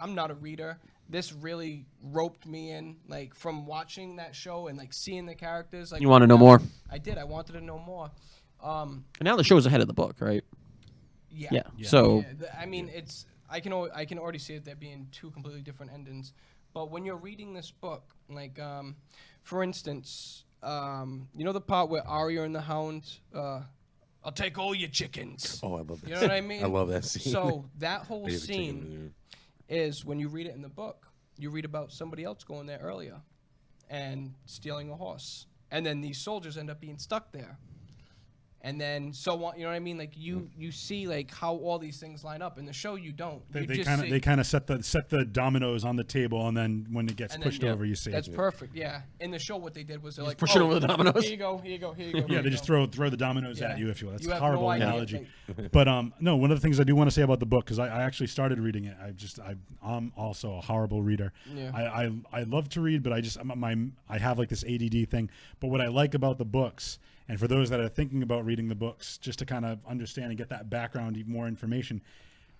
I'm not a reader. This really roped me in, like from watching that show and like seeing the characters. Like You want to know more? I did. I wanted to know more. And now the show's ahead of the book, right? Yeah. Yeah. So I mean, it's I can already see it there being 2 completely different endings. But when you're reading this book, like for instance, you know the part where Arya and the Hound, I'll take all your chickens. Oh, I love that. You know what I mean? I love that scene. So that whole I hate the scene chicken. is when you read it in the book, you read about somebody else going there earlier and stealing a horse, and then these soldiers end up being stuck there. And then so on, you know what I mean? Like you see like how all these things line up. In the show, you don't. They kind of set the dominoes on the table, and then when it gets And then, pushed yeah, over, you see. That's perfect. Yeah. In the show, what they did was they're like pushing over the dominoes. Here you go. Here you go. Here you go. Yeah, they just throw the dominoes Yeah. at you, if you will. That's You a have horrible no idea, analogy. But no, one of the things I do want to say about the book, because I actually started reading it. I'm also a horrible reader. Yeah. I love to read, but I have like this ADD thing. But what I like about the books, and for those that are thinking about reading the books, just to kind of understand and get that background, even more information,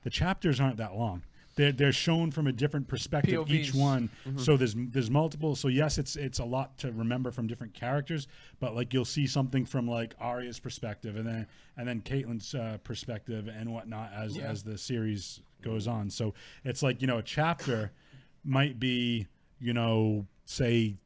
the chapters aren't that long. They're shown from a different perspective, each POVs. one. So there's multiple. So yes, it's a lot to remember from different characters, but like you'll see something from like Arya's perspective, and then Caitlyn's perspective and whatnot as the series goes on. So it's like, a chapter might be, say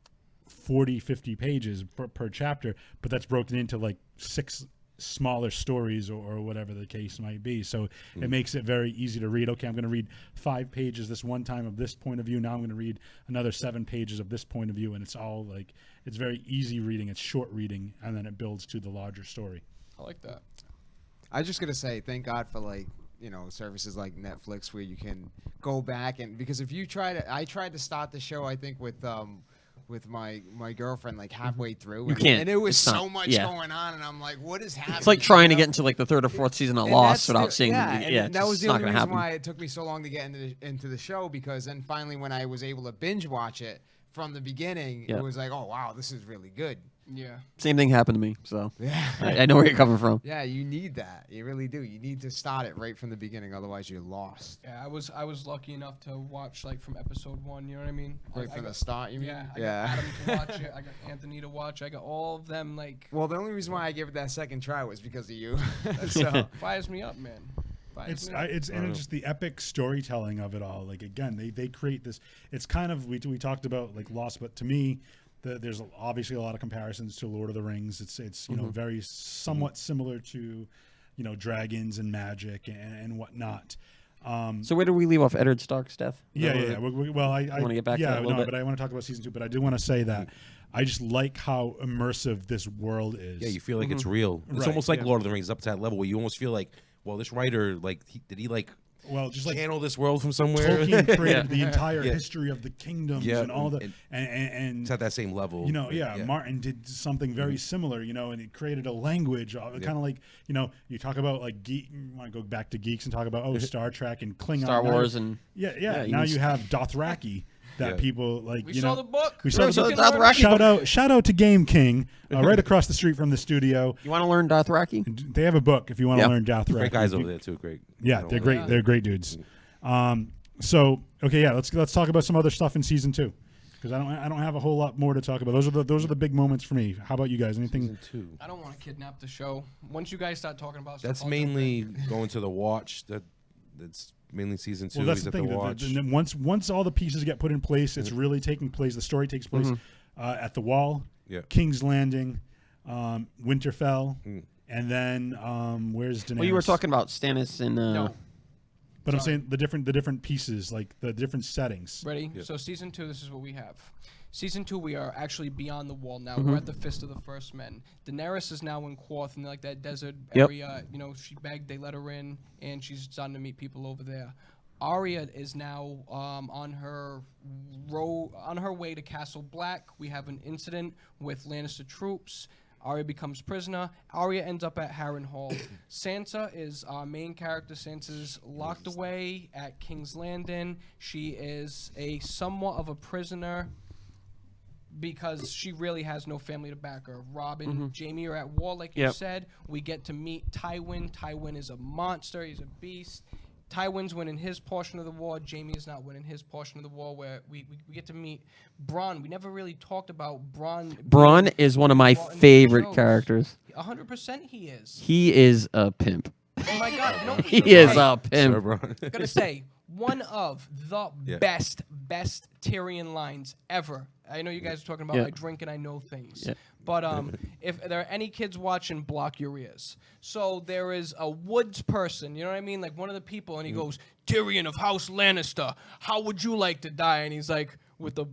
40, 50 pages per chapter, but that's broken into like 6 smaller stories or whatever the case might be. So it makes it very easy to read. Okay, I'm going to read 5 pages this one time of this point of view. Now I'm going to read another 7 pages of this point of view. And it's all like, it's very easy reading. It's short reading. And then it builds to the larger story. I like that. I was just gonna say, thank God for like services like Netflix where you can go back because if you I tried to start the show, I think with my girlfriend like halfway through. You can't. And it was It's not- so much yeah. going on, and I'm like, what is happening? It's like trying to get into like the 3rd or 4th season of And Lost that's without seeing. and that was it's the not only going reason to happen. why it took me so long to get into the show, because then finally when I was able to binge watch it from the beginning, Yeah. it was like, oh wow, this is really good. Yeah. Same thing happened to me, so Yeah. I know where you're coming from. Yeah, you need that. You really do. You need to start it right from the beginning, otherwise you're lost. Yeah, I was lucky enough to watch like from episode 1. You know what I mean? Right I from the got- start, you mean? Yeah, I got Adam to watch it. I got Anthony to watch. I got all of them. Like, Well, the only reason why I gave it that second try was because of you. So fires me up, man. It's just the epic storytelling of it all. Like again, they create this. It's kind of we talked about like Lost, but to me, there's obviously a lot of comparisons to Lord of the Rings. It's you know very somewhat similar to dragons and magic and whatnot. So where do we leave off? Eddard Stark's death? Yeah. Well, I want to get back to that a little bit. but I want to talk about season 2. But I do want to say that I just like how immersive this world is. Yeah, you feel like it's real. It's Right, almost like yeah. Lord of the Rings up to that level where you almost feel like, well, this writer, like, did he Well, just like channel this world from somewhere? Tolkien created the entire Yeah. history of the kingdoms Yeah, and all the and and It's at that same level. Martin did something very similar, and it created a language, kind of like, you talk about like geek. I want to go back to geeks and talk about Star Trek and Klingon, Star Wars and yeah. Now you have Dothraki that people like. We saw the book. We saw saw the the book. Dothraki Shout out to Game King, right across the street from the studio. You want to learn Dothraki? They have a book if you want to Yeah. learn Dothraki. Great guys over there too. Great. Yeah, they're great. They're great dudes. So okay, yeah, let's talk about some other stuff in season 2, because I don't have a whole lot more to talk about. Those are the big moments for me. How about you guys? Anything? Season 2. I don't want to kidnap the show. Once you guys start talking about stuff, That's I'll jump mainly in. going to the watch. That's mainly season 2. Well, that's He's the at thing. the watch. And then once all the pieces get put in place, it's really taking place. The story takes place at the Wall, Yeah. King's Landing, Winterfell, and then where's Daenerys? Well, you were talking about Stannis and No. But I'm sorry. saying the different pieces, like the different settings. Ready? Yeah. So season 2, this is what we have. Season 2, we are actually beyond the wall now. We're at the Fist of the First Men. Daenerys is now in Quoth in like that desert Yep. area. She begged, they let her in, and she's starting to meet people over there. Arya is now on her way to Castle Black. We have an incident with Lannister troops. Arya becomes prisoner. Arya ends up at Harrenhal. Sansa is our main character. Sansa's locked away at King's Landing. She is somewhat of a prisoner because she really has no family to back her. Robin, Jaime are at war, like you Yep. said. We get to meet Tywin. Tywin is a monster. He's a beast. Tywin's winning his portion of the war. Jaime is not winning his portion of the war. Where we get to meet Bronn. We never really talked about Bronn. Bronn is one of my Brought into the favorite shows. characters. 100% he is. He is a pimp. Oh my God! No, He is right. a pimp. Sir, bro. I'm gonna say one of the Yeah. best Tyrion lines ever. I know you guys are talking about Yeah. I drink and I know things. Yeah. But if there are any kids watching, block your ears. So there is a woods person, you know what I mean? Like one of the people, and he goes, Tyrion of House Lannister, how would you like to die? And he's like, with a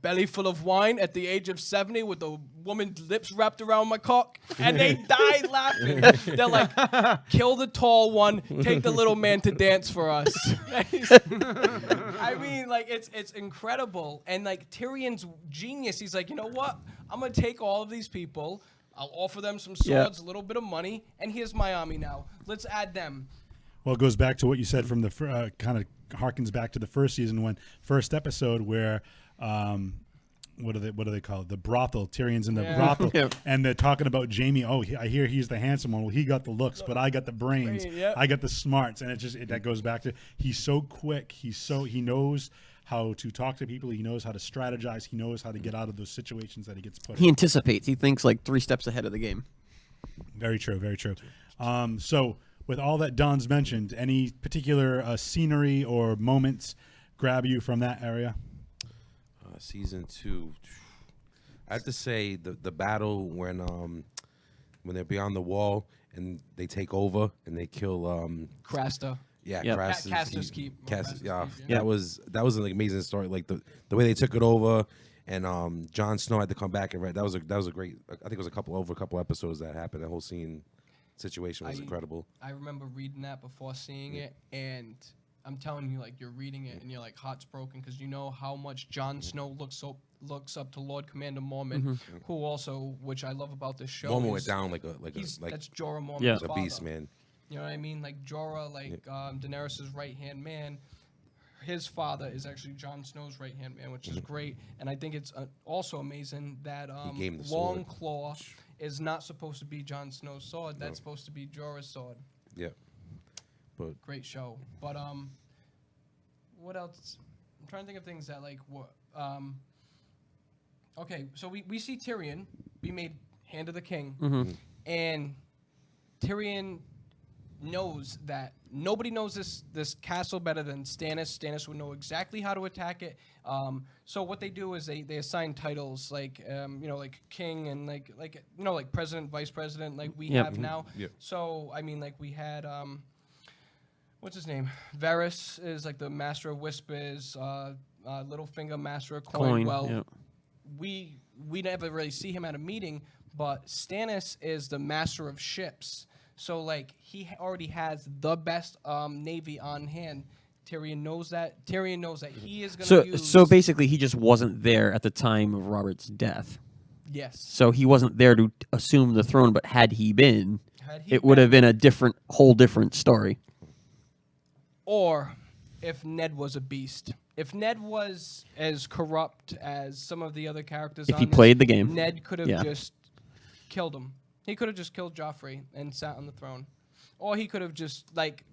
belly full of wine at the age of 70 with a woman's lips wrapped around my cock. And they died laughing. They're like, kill the tall one, take the little man to dance for us. I mean, like, it's incredible. And, like, Tyrion's genius. He's like, you know what? I'm going to take all of these people. I'll offer them some swords, a little bit of money, and here's my army now. Let's add them. Well, it goes back to what you said from the kind of harkens back to the first season first episode where what do they call it? The brothel. Tyrion's in the brothel, Yep. and they're talking about Jaime. Oh, I hear he's the handsome one. Well, he got the looks, but I got the brains. Yep. I got the smarts, and that goes back to he's so quick. He knows how to talk to people. He knows how to strategize. He knows how to get out of those situations that he gets put in. He anticipates. He thinks like 3 steps ahead of the game. Very true. Very true. So with all that Don's mentioned, any particular scenery or moments grab you from that area? Season 2. I have to say the battle when they're beyond the wall and they take over and they kill Crasta. yeah, Yep. Castor's Keep. Castor's, yeah, Yeah. that was an like, amazing story. Like the way they took it over, and Jon Snow had to come back and that was a great. I think it was a couple episodes that happened. That whole situation was incredible. I remember reading that before seeing it, and I'm telling you, like, you're reading it and you're like, heart's broken because you know how much Jon Snow looks up to Lord Commander Mormont, who also, which I love about this show, Mormont went is down that's Jorah Mormont's Yeah. a father. beast, man. You know what I mean? Like Jorah, Daenerys' right hand man. his father is actually Jon Snow's right hand man, which is great. And I think it's also amazing that gave him the sword. Longclaw is not supposed to be Jon Snow's sword. That's supposed to be Jorah's sword. Yeah. But Great show. But what else? I'm trying to think of things that like what. Okay, so we see Tyrion be made Hand of the King, and Tyrion knows that nobody knows this castle better than Stannis. Stannis would know exactly how to attack it. So what they do is they assign titles like like king and like president, vice president, like we have now. Yep. So I mean, like we had what's his name? Varys is like the master of whispers. Littlefinger, master of coin. Well, we never really see him at a meeting, but Stannis is the master of ships. So, like, he already has the best navy on hand. Tyrion knows that. Tyrion knows that he is going to use... So basically, he just wasn't there at the time of Robert's death. Yes. So he wasn't there to assume the throne, but had he been, it would have been a whole different story. Or if Ned was a beast. If Ned was as corrupt as some of the other characters If he played the game. Ned could have just killed him. He could have just killed Joffrey and sat on the throne. Or he could have just, like,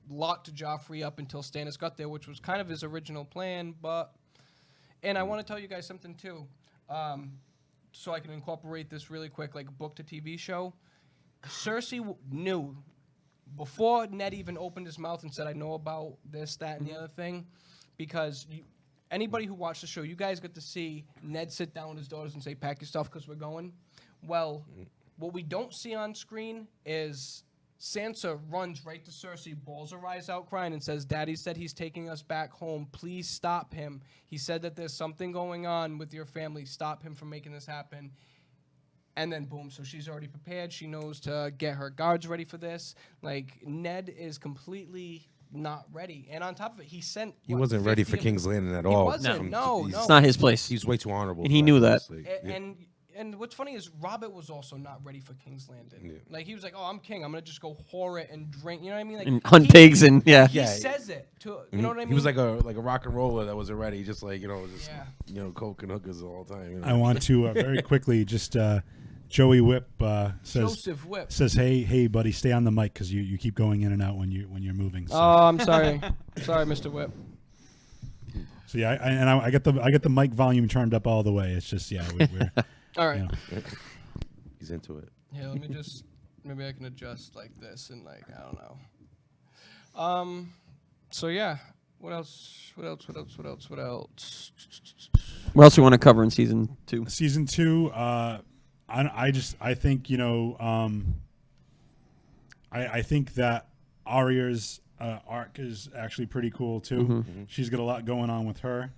locked Joffrey up until Stannis got there, which was kind of his original plan, but... And I want to tell you guys something, too. So I can incorporate this really quick, like, book to TV show. Cersei knew, before Ned even opened his mouth and said, I know about this, that, and the other thing, because anybody who watched the show, you guys get to see Ned sit down with his daughters and say, pack your stuff because we're going. Well... What we don't see on screen is Sansa runs right to Cersei, bawls her eyes out crying, and says, Daddy said he's taking us back home. Please stop him. He said that there's something going on with your family. Stop him from making this happen. And then, boom, so she's already prepared. She knows to get her guards ready for this. Like, Ned is completely not ready. And on top of it, he sent... He wasn't ready for King's Landing at all. He wasn't, no. It's not his place. He's way too honorable. And he knew that. And what's funny is Robert was also not ready for King's Landing. Yeah. Like, he was like, oh, I'm king. I'm going to just go whore it and drink. You know what I mean? Like, And hunt pigs and, He says it. You know what I mean? He was like a rock and roller that wasn't ready, just like, coke and hookers all the time. You know? I want to very quickly just Joey Whip Joseph Whip says, hey, buddy, stay on the mic because you keep going in and out when you're moving. So. Oh, I'm sorry. Sorry, Mr. Whip. So yeah, I get the mic volume turned up all the way. It's just we're all right. He's into it. Yeah, let me just maybe I can adjust like this and like I don't know. So yeah, what else? What else you want to cover in season 2? Season 2, I think I think that Arya's arc is actually pretty cool too. Mm-hmm. She's got a lot going on with her.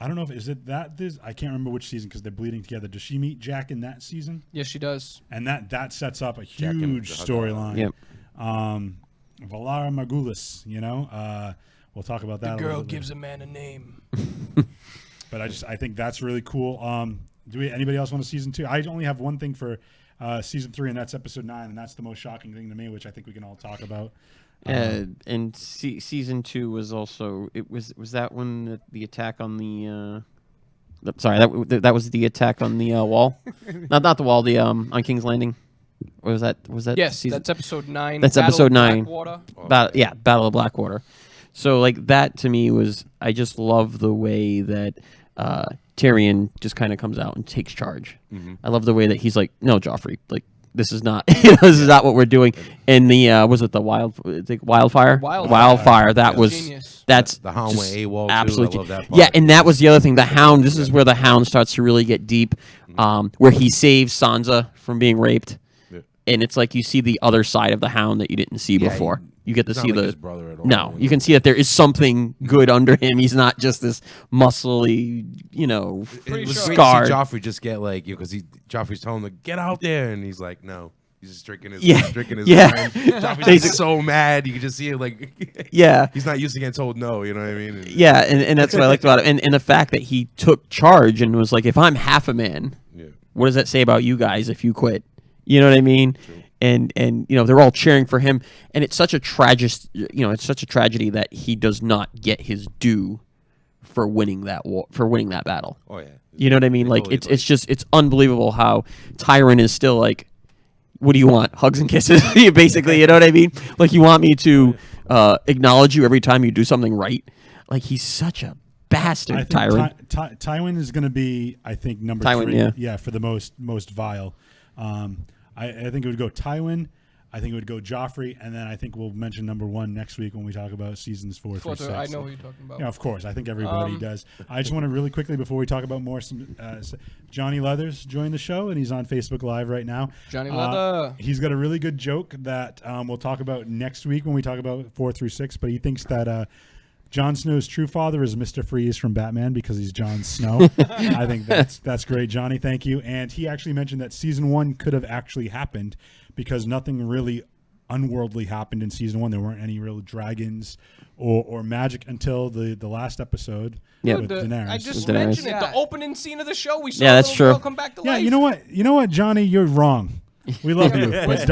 I don't know if I can't remember which season because they're bleeding together. Does she meet Jack in that season? Yes, she does. And that sets up a huge storyline. Yep. Valara Margulis, we'll talk about that. The girl gives a man a name. But I think that's really cool. Anybody else want a season 2? I only have one thing for season 3, and that's episode 9, and that's the most shocking thing to me, which I think we can all talk about. And season 2 was also was that when the attack on the sorry that was the attack on the wall, not the wall, the on King's Landing. Or was that yes season? That's episode 9. That's Battle episode 9. Blackwater. Battle of Blackwater. So like that to me was, I just love the way that Tyrion just kind of comes out and takes charge. Mm-hmm. I love the way that he's like, no, Joffrey, like this is not this is not what we're doing. And the was it the wildfire? Wildfire. That was genius. That's the Hound went AWOL absolutely. Too. I love that part. Yeah, and that was the other thing. The Hound. This is where the Hound starts to really get deep, where he saves Sansa from being raped, and it's like you see the other side of the Hound that you didn't see before. You get to see his brother at all. No, you can see that there is something good under him. He's not just this muscly, It was scarred. great to see Joffrey just get like, because Joffrey's telling him to get out there, and he's like, no. He's just drinking his wine. Joffrey's just so mad. You can just see it like, he's not used to getting told no. You know what I mean? And that's what I liked about it, and the fact that he took charge and was like, if I'm half a man, what does that say about you guys if you quit? You know what I mean? True. and they're all cheering for him, and it's such a it's such a tragedy that he does not get his due for winning that battle. Oh yeah. You know what I mean? Like Totally it's unbelievable how Tyron is still like, what do you want? Hugs and kisses, basically. You know what I mean? Like, you want me to acknowledge you every time you do something right? Like, he's such a bastard, I think Tyron. Tywin is going to be, I think, number Tywin, 3. yeah. For the most vile. I think it would go Tywin. I think it would go Joffrey, and then I think we'll mention number 1 next week when we talk about seasons 4 through 6. I know who you're talking about. Yeah, of course. I think everybody does. I just want to really quickly, before we talk about more, Johnny Leathers joined the show, and he's on Facebook Live right now. Johnny Leather. He's got a really good joke that we'll talk about next week when we talk about 4 through 6, but he thinks that Jon Snow's true father is Mr. Freeze from Batman because he's Jon Snow. I think that's great, Johnny. Thank you. And he actually mentioned that season 1 could have actually happened because nothing really unworldly happened in season 1. There weren't any real dragons or magic until the last episode with Daenerys. I just Daenerys. mentioned it. The opening scene of the show. We saw Yeah, a that's little true. girl come back to Yeah, life. you know what, Johnny, you're wrong. We love you, but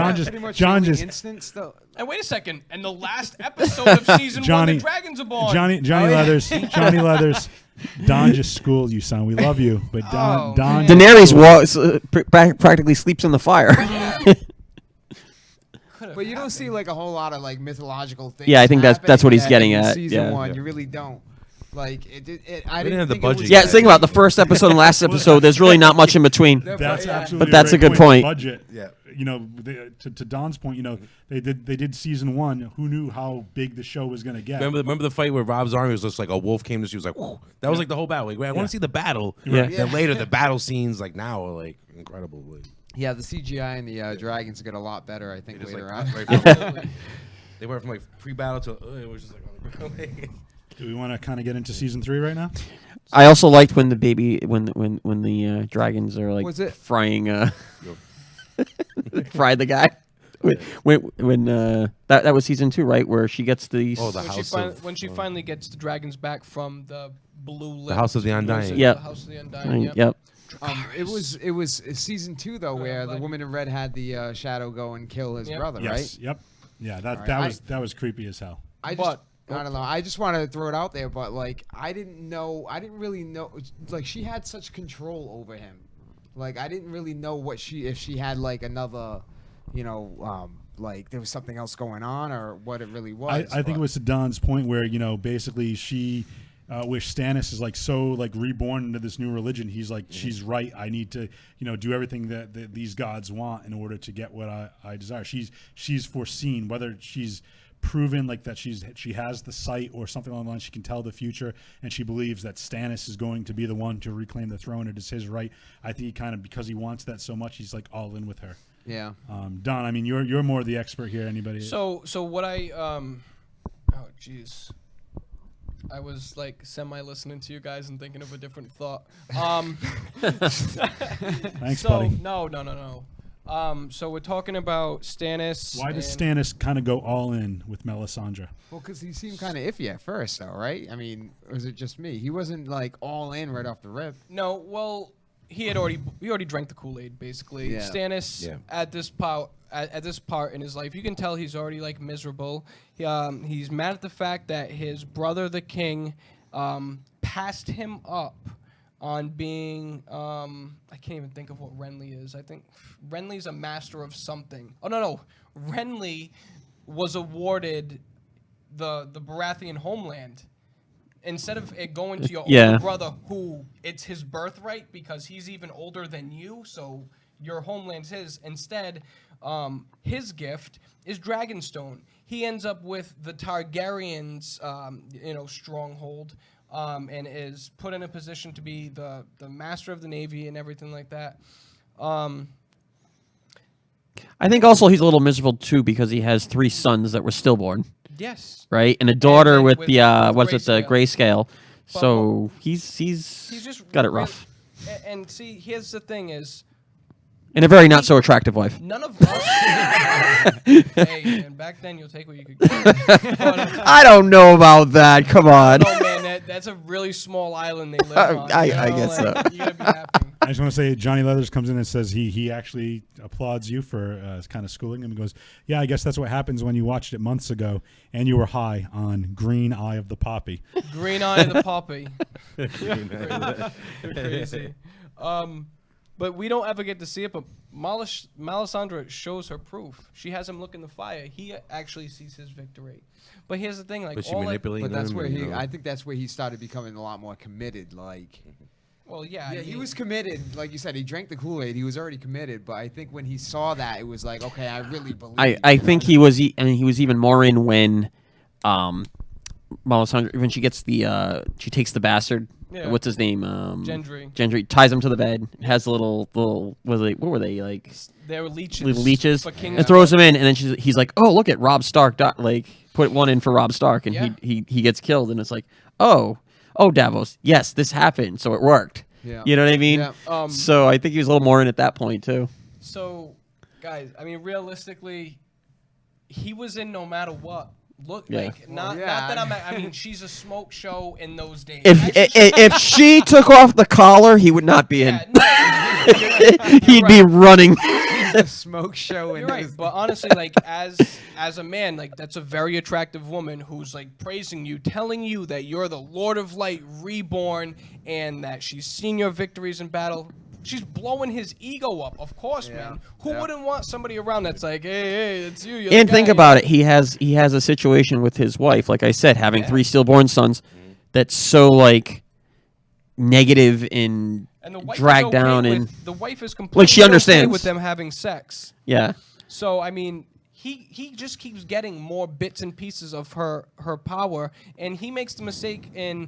John just instance though. And wait a second. And the last episode of season 1, the dragons are born. Johnny Leathers, Johnny Leathers. Don just schooled you, son. We love you, but Don. Daenerys practically sleeps in the fire. But you don't see like a whole lot of like mythological things. Yeah, I think that's what he's happening getting in at. Season Yeah. 1, you really don't. Like I didn't have the think it was budget. Yeah, think about the first episode and last episode. There's really not much in between. That's absolutely. But that's a good great point. Budget. Yeah. To Don's point, they did season 1. Who knew how big the show was going to get? Remember the fight where Rob's army was just like a wolf came to. She was like, whoa. That was like the whole battle. Like, I want to see the battle. Yeah. Then later the battle scenes like now are like incredible. Like, Yeah, the CGI and the dragons get a lot better, I think, just, later like, on. right they went from like pre-battle to it was just like on the ground. Do we want to kind of get into season 3 right now? I also liked when the the dragons are like Was it- frying fried the guy. When that was season 2, right? Where she gets the When she finally gets the dragons back from the blue lips. The House of the Undying. Yep. The House of the Undying. Yep. It was season 2 though, where the woman in red had the shadow go and kill his brother, Yes. right? Yep. Yeah. Right. That was creepy as hell. I don't know. I just wanted to throw it out there, but like I didn't really know. Like she had such control over him. Like I didn't really know if she had like another, like there was something else going on or what it really was. I think it was to Don's point where basically she, where Stannis is like so like reborn into this new religion. He's like, she's right. I need to do everything that these gods want in order to get what I desire. She's foreseen, whether she's proven like that she has the sight or something along the line. She can tell the future, and she believes that Stannis is going to be the one to reclaim the throne. It is his right. I think he kind of, because he wants that so much, he's like all in with her. Yeah. Don, I mean, you're more the expert here. Anybody? So what I oh jeez, I was like semi-listening to you guys and thinking of a different thought. Thanks, so buddy. No. So we're talking about Stannis. Why does Stannis kind of go all in with Melisandre? Well, because he seemed kind of iffy at first, though, right? I mean, or was it just me? He wasn't like all in right off the rip. No, well, he already drank the Kool-Aid basically. Yeah. Stannis at this part in his life, you can tell he's already like miserable. He's mad at the fact that his brother, the king, passed him up on being I can't even think of what Renly is. I think Renly's a master of something. Oh no, Renly was awarded the Baratheon homeland. Instead of it going to your older brother, who it's his birthright because he's even older than you, so your homeland's his. Instead, his gift is Dragonstone. He ends up with the Targaryens, stronghold, and is put in a position to be the master of the Navy and everything like that. I think also he's a little miserable too because he has 3 sons that were stillborn. Yes. Right, and a daughter with the grayscale. grayscale. But So he's just got it rough, And see, here's the thing: is and a very not so attractive wife. none of us. Hey, and back then you'll take what you could get. But, I don't know about that. Come on. oh man, that's a really small island they live on. I guess so. You gotta be happy. I just want to say Johnny Leathers comes in and says he actually applauds you for kind of schooling him. He goes, yeah, I guess that's what happens when you watched it months ago and you were high on Green Eye of the Poppy. Green Eye of the Poppy. Crazy. But we don't ever get to see it, but Melisandre shows her proof. She has him look in the fire. He actually sees his victory. But here's the thing, like, But she manipulating But that's them, where you know. I think that's where he started becoming a lot more committed. Like, well, yeah, yeah, he was committed. Like you said, he drank the Kool-Aid. He was already committed. But I think when he saw that, it was like, okay, I really believe. I think he was. I mean, he was even more in when, Melisandre, when she gets the she takes the bastard. Yeah. What's his name? Gendry. Ties him to the bed. Has a little. What were they like? They were leeches. Little leeches. For King And throws him in, and then he's like, "Oh, look at Robb Stark." Like, put one in for Robb Stark, and Yeah. he gets killed, and it's like, oh, Davos. Yes, this happened, so it worked. Yeah. You know what I mean? Yeah. So I think he was a little more in at that point too. So, guys, I mean, realistically, he was in no matter what. Look, Yeah. like, not that I mean, she's a smoke show in those days. If she took off the collar, he would not be in. Yeah, no, He'd be running. a smoke show. you're right, but honestly, like, as a man, like, that's a very attractive woman who's like praising you, telling you that you're the Lord of Light reborn, and that she's seen your victories in battle. She's blowing his ego up, of course, man. Who wouldn't want somebody around that's like, hey, it's you. You're And the think guy, about it. He has a situation with his wife, like I said, having 3 stillborn sons. That's so like negative and And the wife dragged is okay down, with, and the wife is completely she understands. okay with them having sex. yeah. So I mean, he just keeps getting more bits and pieces of her power, and he makes the mistake in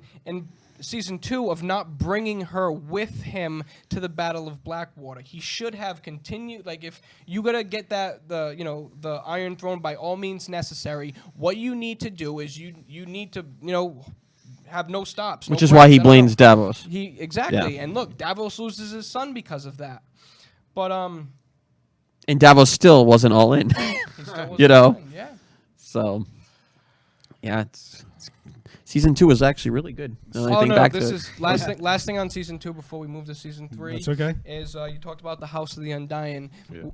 season 2 of not bringing her with him to the Battle of Blackwater. He should have continued. Like, if you gotta get the Iron Throne by all means necessary, what you need to do is you need to have no stops. Which is why he blames Davos. Exactly. Yeah. And look, Davos loses his son because of that. But And Davos still wasn't all in. he still was You know? fine, yeah. So yeah, it's season 2 was actually really good. This is last thing on season 2 before we move to season 3. That's okay. Is you talked about the House of the Undying.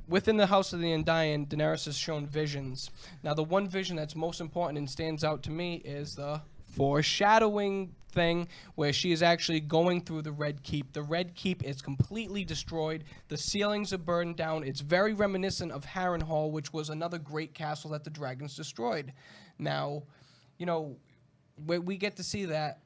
Within the House of the Undying, Daenerys is shown visions. Now, the one vision that's most important and stands out to me is the foreshadowing thing where she is actually going through the Red Keep. The Red Keep is completely destroyed. The ceilings are burned down. It's very reminiscent of Harrenhal, which was another great castle that the dragons destroyed. Now, we get to see that.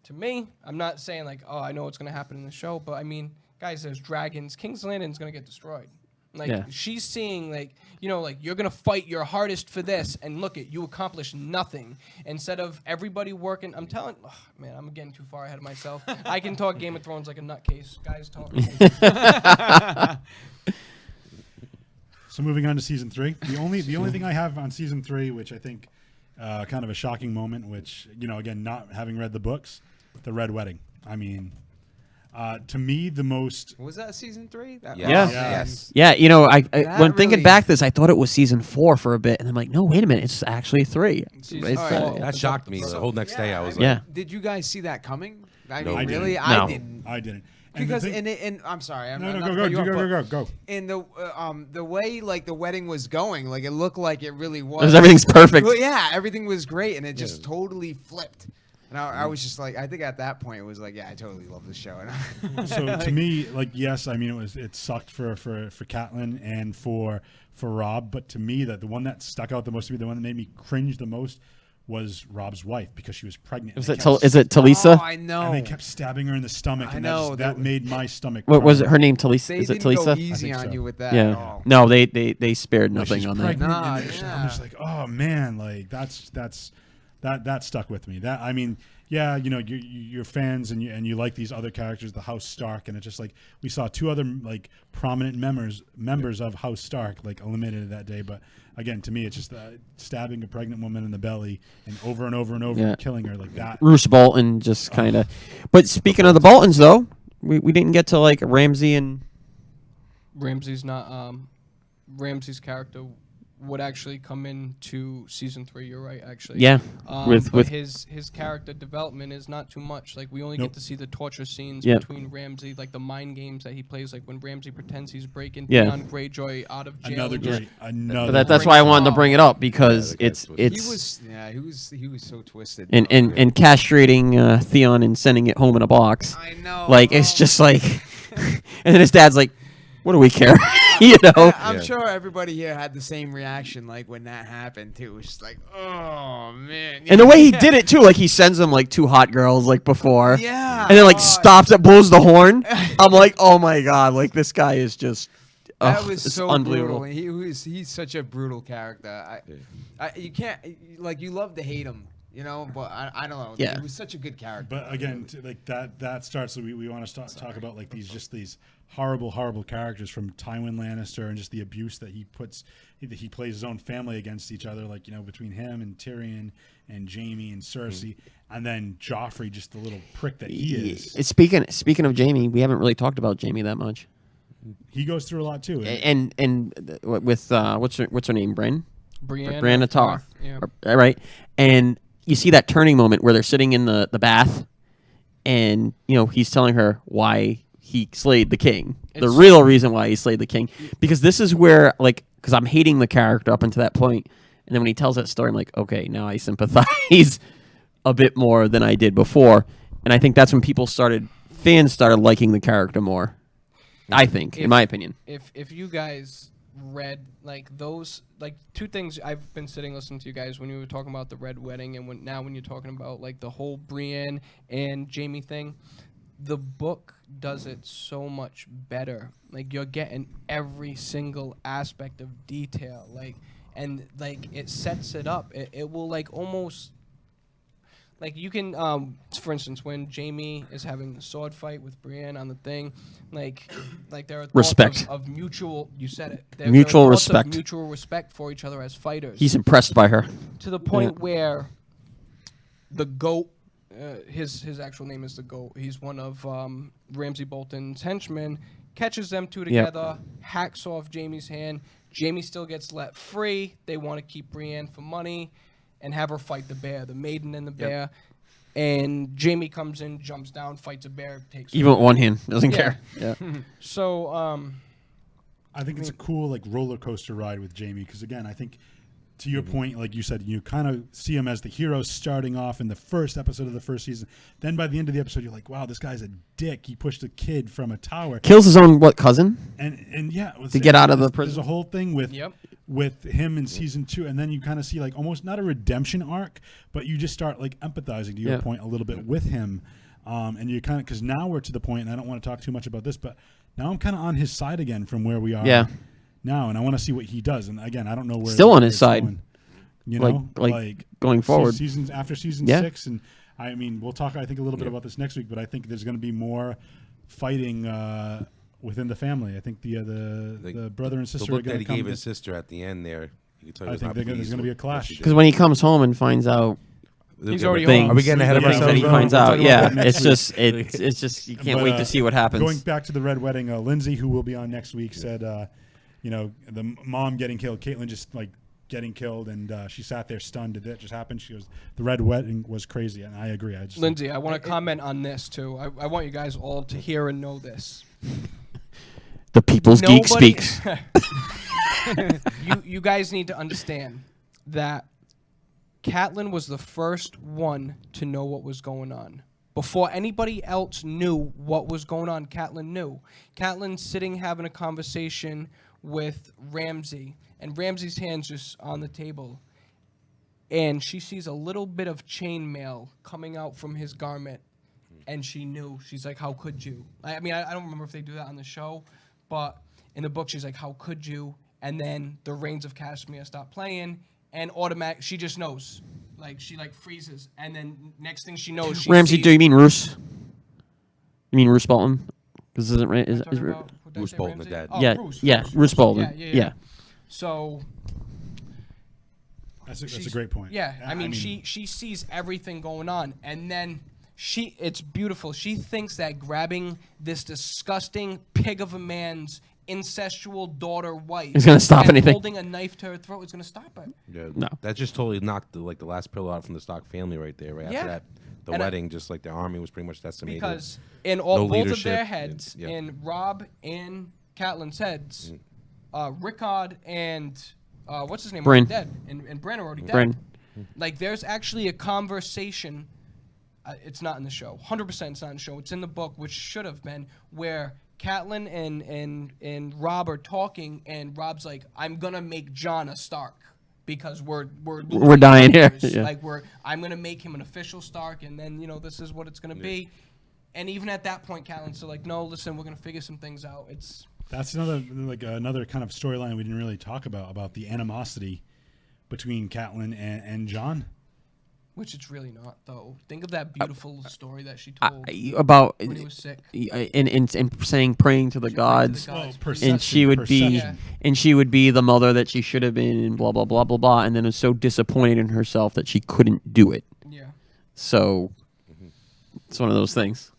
To me, I'm not saying like, oh, I know what's going to happen in the show, but I mean, guys, there's dragons. King's Landing's going to get destroyed. Like, she's seeing, like, you're going to fight your hardest for this, and look you accomplished nothing. Instead of everybody working, I'm getting too far ahead of myself. I can talk Game of Thrones like a nutcase. Guys, talk. So moving on to season 3. The only thing I have on season 3, which I think kind of a shocking moment, which, again, not having read the books, the Red Wedding. I mean, to me, the most... Was that season 3? Yes. Yeah, when thinking really- back this, I thought it was season 4 for a bit, and I'm like, no, wait a minute, it's actually 3. It's, Alright. That shocked me. The whole next day, I was like, Yeah. Did you guys see that coming? I No. mean, I really? didn't. I No. didn't. I didn't. Because and I'm sorry. I'm not Go. In the way like the wedding was going, like it looked like it really was. Because everything's perfect. Well, yeah, everything was great, and it just totally flipped. And I was just like, I think at that point it was like, yeah, I totally love this show. And So to me, like, yes, I mean, it sucked for Catelyn and for Robb, but to me, the one that stuck out the most to me, the one that made me cringe the most, was Robb's wife, because she was pregnant. Is it Talisa? Oh, I know. And they kept stabbing her in the stomach, I and know, that made my stomach. What was it? cry. Her name Talisa? They Is it didn't go Talisa? easy I on think so. you with that. At Yeah. all. No, they spared Like, nothing she's on that. pregnant, Nah, and I'm just like, oh man, like that stuck with me. That, I mean, yeah, you're fans and you like these other characters, the House Stark, and it's just like we saw 2 other like prominent members of House Stark like eliminated that day. But again, to me, it's just stabbing a pregnant woman in the belly and over and over and over and killing her like that. Roose Bolton just kind of. But speaking of the Boltons, though, we didn't get to like Ramsay and. Ramsay's not Ramsay's character would actually come into season 3. You're right, actually. Yeah. But his character development is not too much. Like we only get to see the torture scenes between Ramsay, like the mind games that he plays, like when Ramsay pretends he's breaking Theon Greyjoy out of jail. Another that's why I wanted to bring it up because Yeah, he was so twisted. and castrating Theon and sending it home in a box. I know. Like it's just like, and then his dad's like, "What do we care?" You know. I'm sure everybody here had the same reaction, like when that happened too. It was just like, oh man. And the way he did it too, like he sends them like 2 hot girls like before, Yeah. and then like stops it, blows the horn. I'm like, oh my god, like this guy is just. That Ugh, was it's so unbelievable. brutal. He's such a brutal character. You can't like you love to hate him, you know, but I don't know. Yeah. He was such a good character. But again, like that starts. We want to talk about like these horrible characters from Tywin Lannister and just the abuse that he puts. He plays his own family against each other, like between him and Tyrion and Jaime and Cersei, and then Joffrey, just the little prick that he is. Speaking of Jaime, we haven't really talked about Jaime that much. He goes through a lot too. And with what's her name, Brienne Brienne Tar, yeah. right? And you see that turning moment where they're sitting in the bath, and he's telling her why he slayed the king. The real reason why he slayed the king, because this is where because I'm hating the character up until that point, and then when he tells that story, I'm like, okay, now I sympathize a bit more than I did before, and I think that's when fans started liking the character more. I think, in my opinion. If you guys read those 2 things, I've been sitting listening to you guys when you were talking about the Red Wedding, and when you're talking about the whole Brienne and Jaime thing, the book does it so much better. Like you're getting every single aspect of detail, and it sets it up. It will almost. You can, for instance, when Jaime is having the sword fight with Brienne on the thing, there are respect of mutual. You said it. Mutual respect. Mutual respect for each other as fighters. He's impressed by her to the point where the goat, his actual name is the goat. He's one of Ramsay Bolton's henchmen. Catches them 2 together, hacks off Jaime's hand. Jaime still gets let free. They want to keep Brienne for money and have her fight the bear, the maiden and the bear. And Jaime comes in, jumps down, fights a bear, takes even with one hand, doesn't care. Yeah. So I think it's a cool roller coaster ride with Jaime because again, I think to your point, like you said, you kind of see him as the hero starting off in the first episode of the first season. Then by the end of the episode, you're like, wow, this guy's a dick. He pushed a kid from a tower, kills his own cousin, and yeah, to get out of the prison. There's a whole thing with him in season 2, and then you kind of see almost not a redemption arc, but you just start empathizing to your point a little bit with him, and you kind of because now we're to the point, and I don't want to talk too much about this, but now I'm kind of on his side again from where we are. Yeah. Now, and I want to see what he does. And again, I don't know where. Still on his side, going, you know, like going forward. Seasons after season 6, and I mean, we'll talk. I think a little bit about this next week, but I think there's going to be more fighting within the family. I think the brother and sister the look are going that to he gave his sister at the end there. You can tell I think there's going to be a clash because when he comes home and finds out. He's already home. Are we getting ahead of ourselves? That he finds out. Yeah, it's just you can't wait to see what happens. Going back to the Red Wedding, Lindsay, who will be on next week, said, the mom getting killed, Caitlyn just getting killed, and she sat there stunned. Did that just happen? She goes, the Red Wedding was crazy, and I agree. Lindsay, I want to comment on this too. I want you guys all to hear and know this. The People's Geek speaks. You guys need to understand that Catelyn was the first one to know what was going on. Before anybody else knew what was going on, Catelyn knew. Catelyn's sitting having a conversation with Ramsay, and Ramsay's hand's just on the table. And she sees a little bit of chainmail coming out from his garment, and she knew. She's like, how could you? I mean, I don't remember if they do that on the show, but in the book, she's like, how could you? And then the Reigns of Castamere stop playing, and she just knows. She freezes, and then next thing she knows, she Ramsay, sees, do you mean Roose? You mean Roose Bolton? Because isn't Roose Bolton the dad? Oh, yeah, Roose Bolton. Yeah. So that's a great point. Yeah, I mean, she sees everything going on, and then it's beautiful. She thinks that grabbing this disgusting pig of a man's incestual daughter-wife It's gonna stop and anything. holding a knife to her throat is gonna stop her. Yeah, No. that just totally knocked the last pillar out from the Stark family right there. Right Yeah. after that, the And wedding, just like the army was pretty much decimated. Because in all No both of leadership. their heads, Yeah. in Rob and Catelyn's heads, Rickard and what's his name? Bryn. Already dead, and Bran are already dead. Bryn. Like there's actually a conversation. It's not in the show. 100% it's not in the show. It's in the book, which should have been, where Catelyn and Rob are talking, and Rob's like, "I'm gonna make Jon a Stark because we're dying here." fighters. Yeah. Like I'm gonna make him an official Stark, and then this is what it's gonna be." And even at that point, Catelyn's still like, "No, listen, we're gonna figure some things out." That's another kind of storyline we didn't really talk about the animosity between Catelyn and Jon. Which it's really not, though. Think of that beautiful story that she told About when he was sick. in saying praying to the gods. And she would be, Yeah. and she would be the mother that she should have been, and blah blah blah blah blah. And then was so disappointed in herself that she couldn't do it. Yeah. So it's one of those things.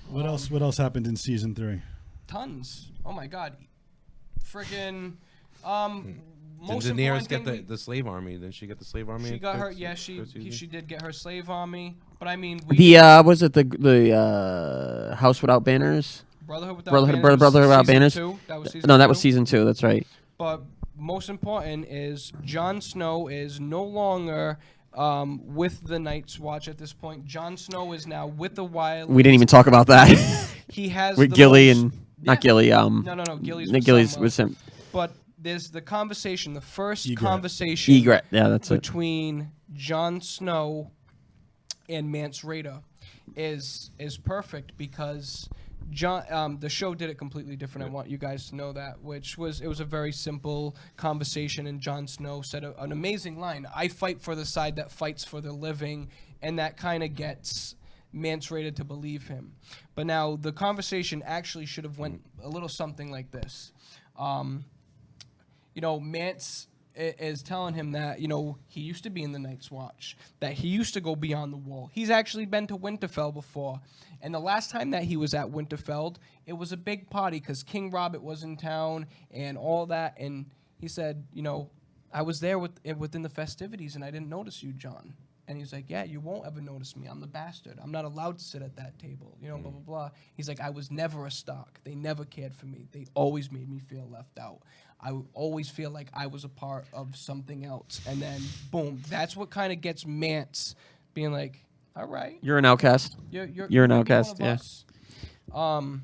What else happened in season 3? Tons. Oh my God. Friggin'. Did Most Daenerys important get thing the slave army? Didn't she get the slave army? she in got her. third- Yeah, third season? she did get her slave army. But I mean, Was it the House Without Banners? Brotherhood Without Brotherhood Banners. Without season Banners? 2. That was season No, that was 2. season 2. That's right. But most important is Jon Snow is no longer with the Night's Watch at this point. Jon Snow is now with the Wild. We didn't even talk about that. He has With the Gilly most- and not Gilly. No. Gilly's with Gilly's someone with else. him. But there's the conversation, the first Egret. conversation Egret. Yeah, that's it. between Jon Snow and Mance Rayder is perfect because the show did it completely different. I want you guys to know that, it was a very simple conversation, and Jon Snow said an amazing line. "I fight for the side that fights for the living," and that kind of gets Mance Rayder to believe him. But now the conversation actually should have went a little something like this. Mance is telling him that, he used to be in the Night's Watch, that he used to go beyond the wall. He's actually been to Winterfell before. And the last time that he was at Winterfell, it was a big party because King Robert was in town and all that. And he said, I was there within the festivities and I didn't notice you, Jon. And he's like, yeah, you won't ever notice me. I'm the bastard. I'm not allowed to sit at that table, blah, blah, blah. He's like, I was never a Stark. They never cared for me. They always made me feel left out. I would always feel like I was a part of something else. And then, boom, that's what kind of gets Mance being like, all right. You're an outcast. You're an outcast, one of yeah. us.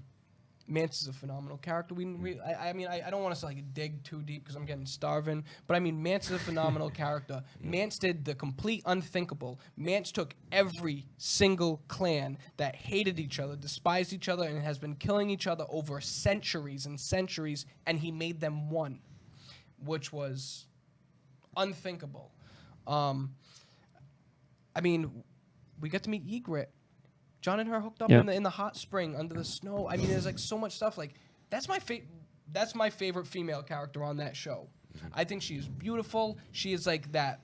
Mance is a phenomenal character. I don't want to dig too deep because I'm getting starving. But I mean, Mance is a phenomenal character. Mance did the complete unthinkable. Mance took every single clan that hated each other, despised each other, and has been killing each other over centuries and centuries, and he made them one, which was unthinkable. We get to meet Egret. Jon and her hooked up in the hot spring under the snow. I mean, there's so much stuff. That's my favorite female character on that show. I think she is beautiful. She is that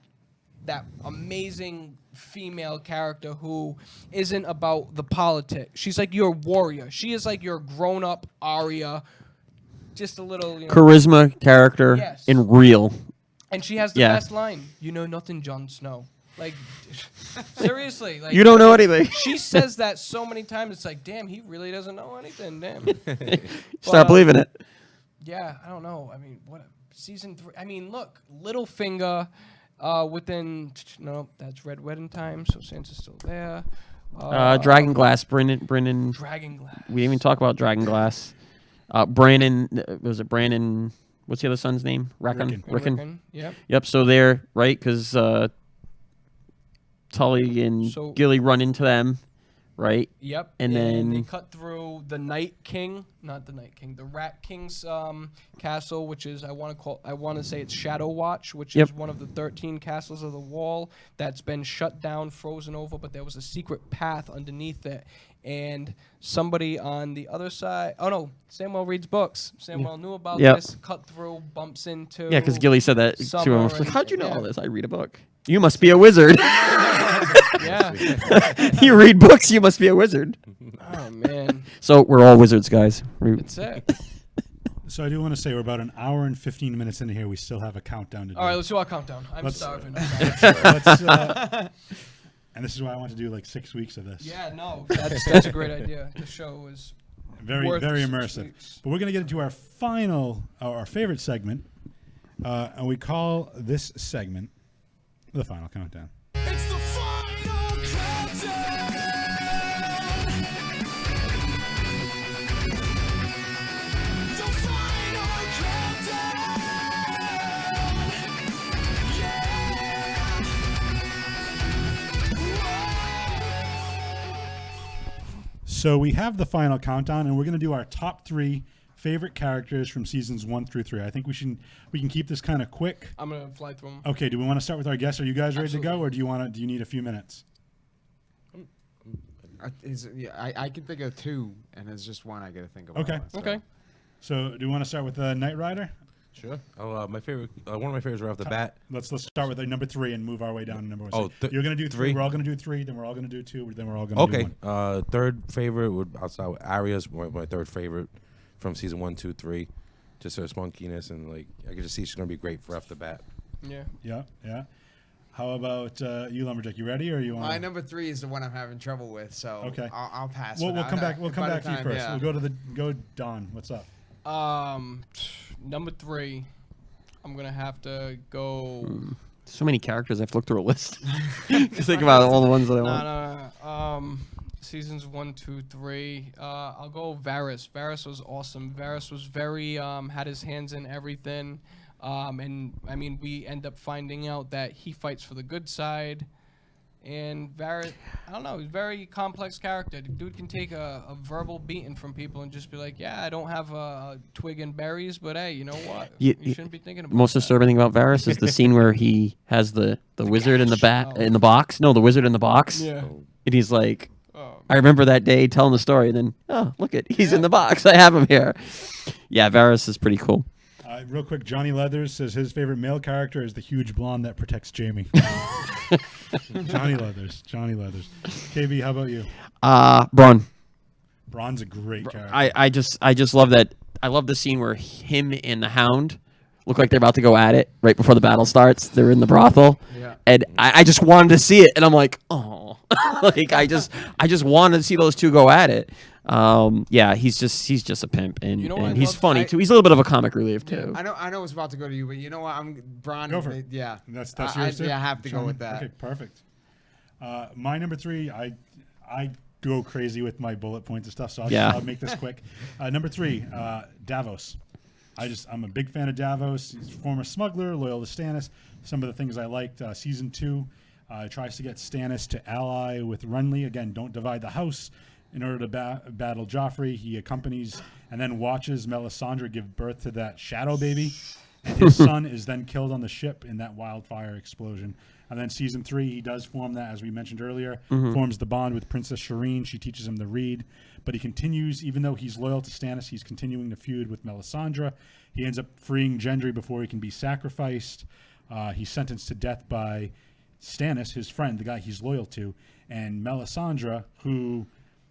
amazing female character who isn't about the politics. She's like your warrior. She is like your grown-up Arya. Just a little Charisma character Yes. and real. And she has the best line. You know nothing, Jon Snow. Seriously. You don't know anything. She says that so many times. It's like, damn, he really doesn't know anything. Damn. Start believing it. Yeah, I don't know. I mean, season 3? I mean, look, Littlefinger within... No, that's Red Wedding Time, so Sansa's still there. Dragonglass, Brennan. Dragonglass. We didn't even talk about Dragonglass. Brandon, was it Brandon? What's the other son's name? Rickon. Yep. Yep. So they're right because Tully and Gilly run into them, right? Yep. And then they cut through the the Rat King's castle, which is I want to say it's Shadow Watch, which is one of the 13 castles of the Wall that's been shut down, frozen over, but there was a secret path underneath it. And somebody on the other side, Samuel reads books. Samuel knew about this, cut through, bumps into. Yeah, because Gilly said that to him. I was like, and- how'd you know all this? I read a book. You must be a wizard. Yeah. You read books, you must be a wizard. Oh, man. So we're all wizards, guys. That's it. So I do want to say we're about an hour and 15 minutes in here. We still have a countdown to do. All right, let's do our countdown. I'm starving. And this is why I want to do like 6 weeks of this. Yeah, no, that's a great idea. The show is Very worth very 6 immersive. weeks. But we're going to get into our final, our favorite segment, and we call this segment the final countdown. It's the final countdown. The final countdown. Yeah. So we have the final countdown, and we're going to do our top 3 favorite characters from seasons 1 through 3. I think we can keep this kind of quick. I'm gonna fly through them. Okay, do we want to start with our guests? Are you guys ready to go, or do you need a few minutes? I can think of 2, and there's just one I got to think about. Okay. So. Okay. So do you want to start with Knightrider? Sure. My favorite, one of my favorites right off the bat. Let's start with number 3 and move our way down to number 1. Oh, So you're gonna do 3. 3? We're all gonna do 3. Then we're all gonna do 2. Then we're all gonna do Okay. 1. Third favorite I'll start with Arya's my third favorite from season 1, 2, 3. Just her spunkiness, and like I can just see she's gonna be great for off the bat. Yeah. Yeah. How about you, Lumberjack? You ready, or you want? My number 3 is the one I'm having trouble with, so Okay. I'll pass. We'll for come now. back. We'll come By the back to you time, first. yeah. We'll go Don. What's up? Number 3. I'm gonna have to go. So many characters. I have to look through a list. Just think about all the ones that I want. No. Seasons 1, 2, 3. I'll go Varys. Varys was awesome. Varys was very had his hands in everything. And I mean, we end up finding out that he fights for the good side. And Varys, I don't know, he's a very complex character. The dude can take a verbal beating from people and just be like, yeah, I don't have a twig and berries, but hey, you know what? You shouldn't be thinking about Most that. disturbing thing about Varys is the scene where he has the wizard in the in the box. No, the wizard in the box. Yeah. And he's like, Oh. I remember that day telling the story, and then, oh, look it, he's in the box. I have him here. Yeah, Varys is pretty cool. Real quick, Johnny Leathers says his favorite male character is the huge blonde that protects Jamie. Johnny Leathers. KB, how about you? Braun. Braun's a great character. I just love that. I love the scene where him and the Hound look like they're about to go at it right before the battle starts. They're in the brothel, and I just wanted to see it, and I'm like, oh, like I just wanted to see those two go at it. Yeah, he's just a pimp, and, You know what and I he's love? funny too. He's a little bit of a comic relief too. I know it's about to go to you, but you know what? I'm Braun. Go for it. Yeah, That's yours too? Yeah, I have to go Sean? with that. Okay, perfect. My number 3, I go crazy with my bullet points and stuff, so I'll make this quick. Number 3, Davos. I'm a big fan of Davos. He's a former smuggler, loyal to Stannis. Some of the things I liked, season 2, tries to get Stannis to ally with Renly. Again, don't divide the house. In order to battle Joffrey, he accompanies and then watches Melisandre give birth to that shadow baby. And his son is then killed on the ship in that wildfire explosion. And then season 3, he does form that, as we mentioned earlier, forms the bond with Princess Shireen. She teaches him to read. But he continues, even though he's loyal to Stannis, he's continuing to feud with Melisandre. He ends up freeing Gendry before he can be sacrificed. He's sentenced to death by Stannis, his friend, the guy he's loyal to. And Melisandre, who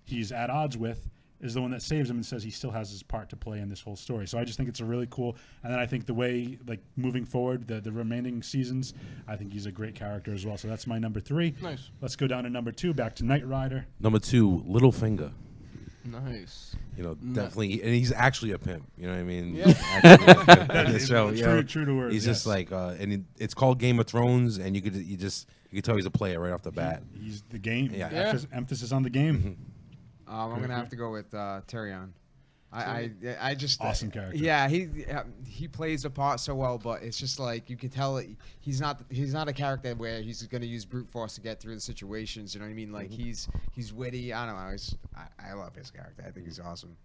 he's at odds with, is the one that saves him and says he still has his part to play in this whole story. So I just think it's a really cool, and then I think the way, like, moving forward, the remaining seasons, I think he's a great character as well. So that's my number 3. Nice. Let's go down to number 2, back to Knightrider. Number 2, Littlefinger. Nice. You know, definitely, and he's actually a pimp. You know what I mean? Yeah. Actually a pimp in the show, you know? True to word. He's yes. just like, it's called Game of Thrones, and you could tell he's a player right off the bat. He's the game. Yeah. Emphasis on the game. I'm gonna have to go with Tyrion. I just Awesome character. Yeah, he plays the part so well, but it's just like you can tell he's not a character where he's gonna use brute force to get through the situations. You know what I mean? Like he's witty. I don't know. I love his character. I think he's awesome.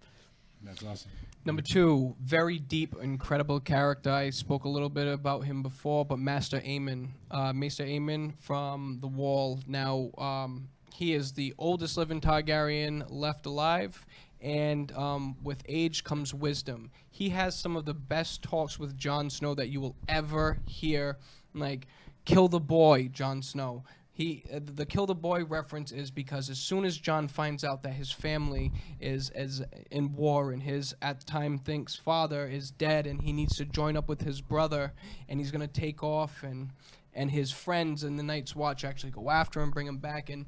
That's awesome. Number 2, very deep, incredible character. I spoke a little bit about him before, but Master Aemon. Maester Aemon from The Wall. Now, he is the oldest living Targaryen left alive, and with age comes wisdom. He has some of the best talks with Jon Snow that you will ever hear. Like, kill the boy, Jon Snow. The kill the boy reference is because as soon as John finds out that his family is in war and his at the time thinks father is dead and he needs to join up with his brother and he's gonna take off and his friends in the Night's Watch actually go after him, bring him back, and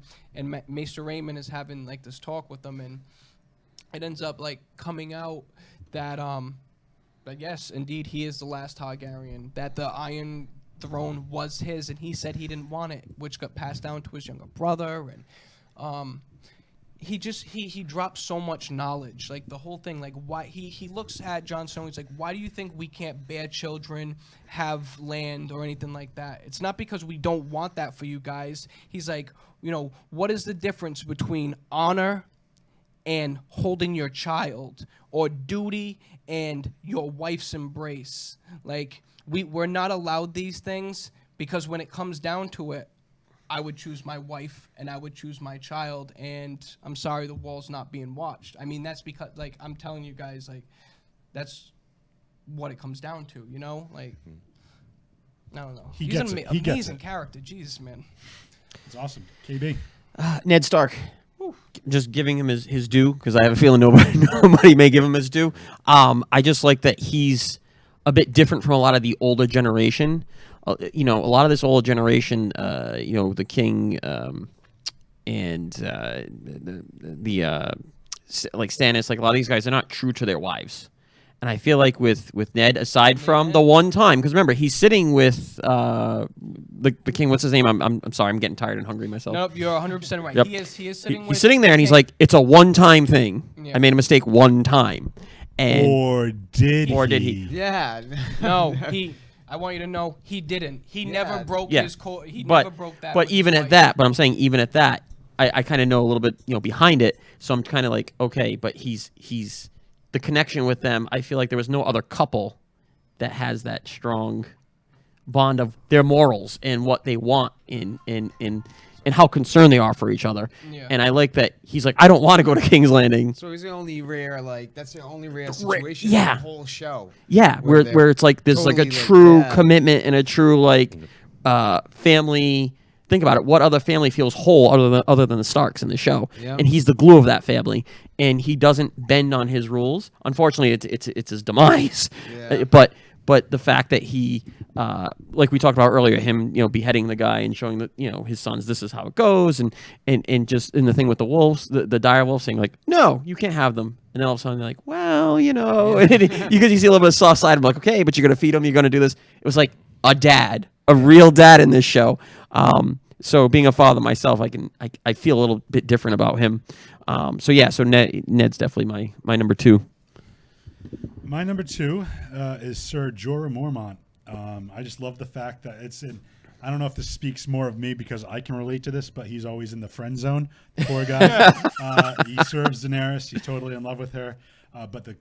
Maester Raymond is having like this talk with them, and it ends up like coming out that yes, indeed he is the last Targaryen, that the Iron Throne was his, and he said he didn't want it, which got passed down to his younger brother, and he drops so much knowledge, like the whole thing, like why he looks at Jon Snow, he's like, why do you think we can't bear children, have land, or anything like that? It's not because we don't want that for you guys. He's like, what is the difference between honor and holding your child, or duty and your wife's embrace? Like, we're not allowed these things because when it comes down to it, I would choose my wife and I would choose my child, and I'm sorry the wall's not being watched. I mean, that's because, like, I'm telling you guys, like, that's what it comes down to, Like, I don't know. He He's gets an it. He gets amazing it. character. Jesus, man. It's awesome. KB. Ned Stark. Just giving him his due, because I have a feeling nobody may give him his due. I just like that he's a bit different from a lot of the older generation. A lot of this older generation, the king and like Stannis, like a lot of these guys are not true to their wives. And I feel like with Ned, aside from the one time, because remember, he's sitting with the king. What's his name? I'm sorry, I'm getting tired and hungry myself. Nope, you're 100% right. Yep. He is sitting. He's sitting there, and he's like, "It's a one-time thing. Yeah. I made a mistake one time." And Or did he? Yeah. No, I want you to know he didn't. He never broke his code. He never broke that. But with his even wife. at that, but I'm saying even at that, I kind of know a little bit, behind it. So I'm kind of like, okay, but he's the connection with them. I feel like there was no other couple that has that strong bond of their morals and what they want in how concerned they are for each other. Yeah. And I like that he's like, I don't want to go to King's Landing. So he's the only rare, that's the only rare situation yeah. in the whole show. Yeah, where it's like there's like a totally, true commitment and a true family. Think about it. What other family feels whole other than the Starks in the show? Yeah. And he's the glue of that family, and he doesn't bend on his rules. Unfortunately, it's his demise. Yeah. But the fact that he, like we talked about earlier, him beheading the guy and showing his sons this is how it goes, and just in the thing with the wolves, the dire wolf saying like, no, you can't have them, and then all of a sudden they're like, well, because you see a little bit of soft side of him, like, okay, but you're gonna feed him, you're gonna do this. It was like a real dad in this show. So being a father myself, I feel a little bit different about him. So Ned's definitely my number two. My number two is Sir Jorah Mormont. I just love the fact that it's in. I don't know if this speaks more of me because I can relate to this, but he's always in the friend zone. Poor guy. He serves Daenerys. He's totally in love with her. But the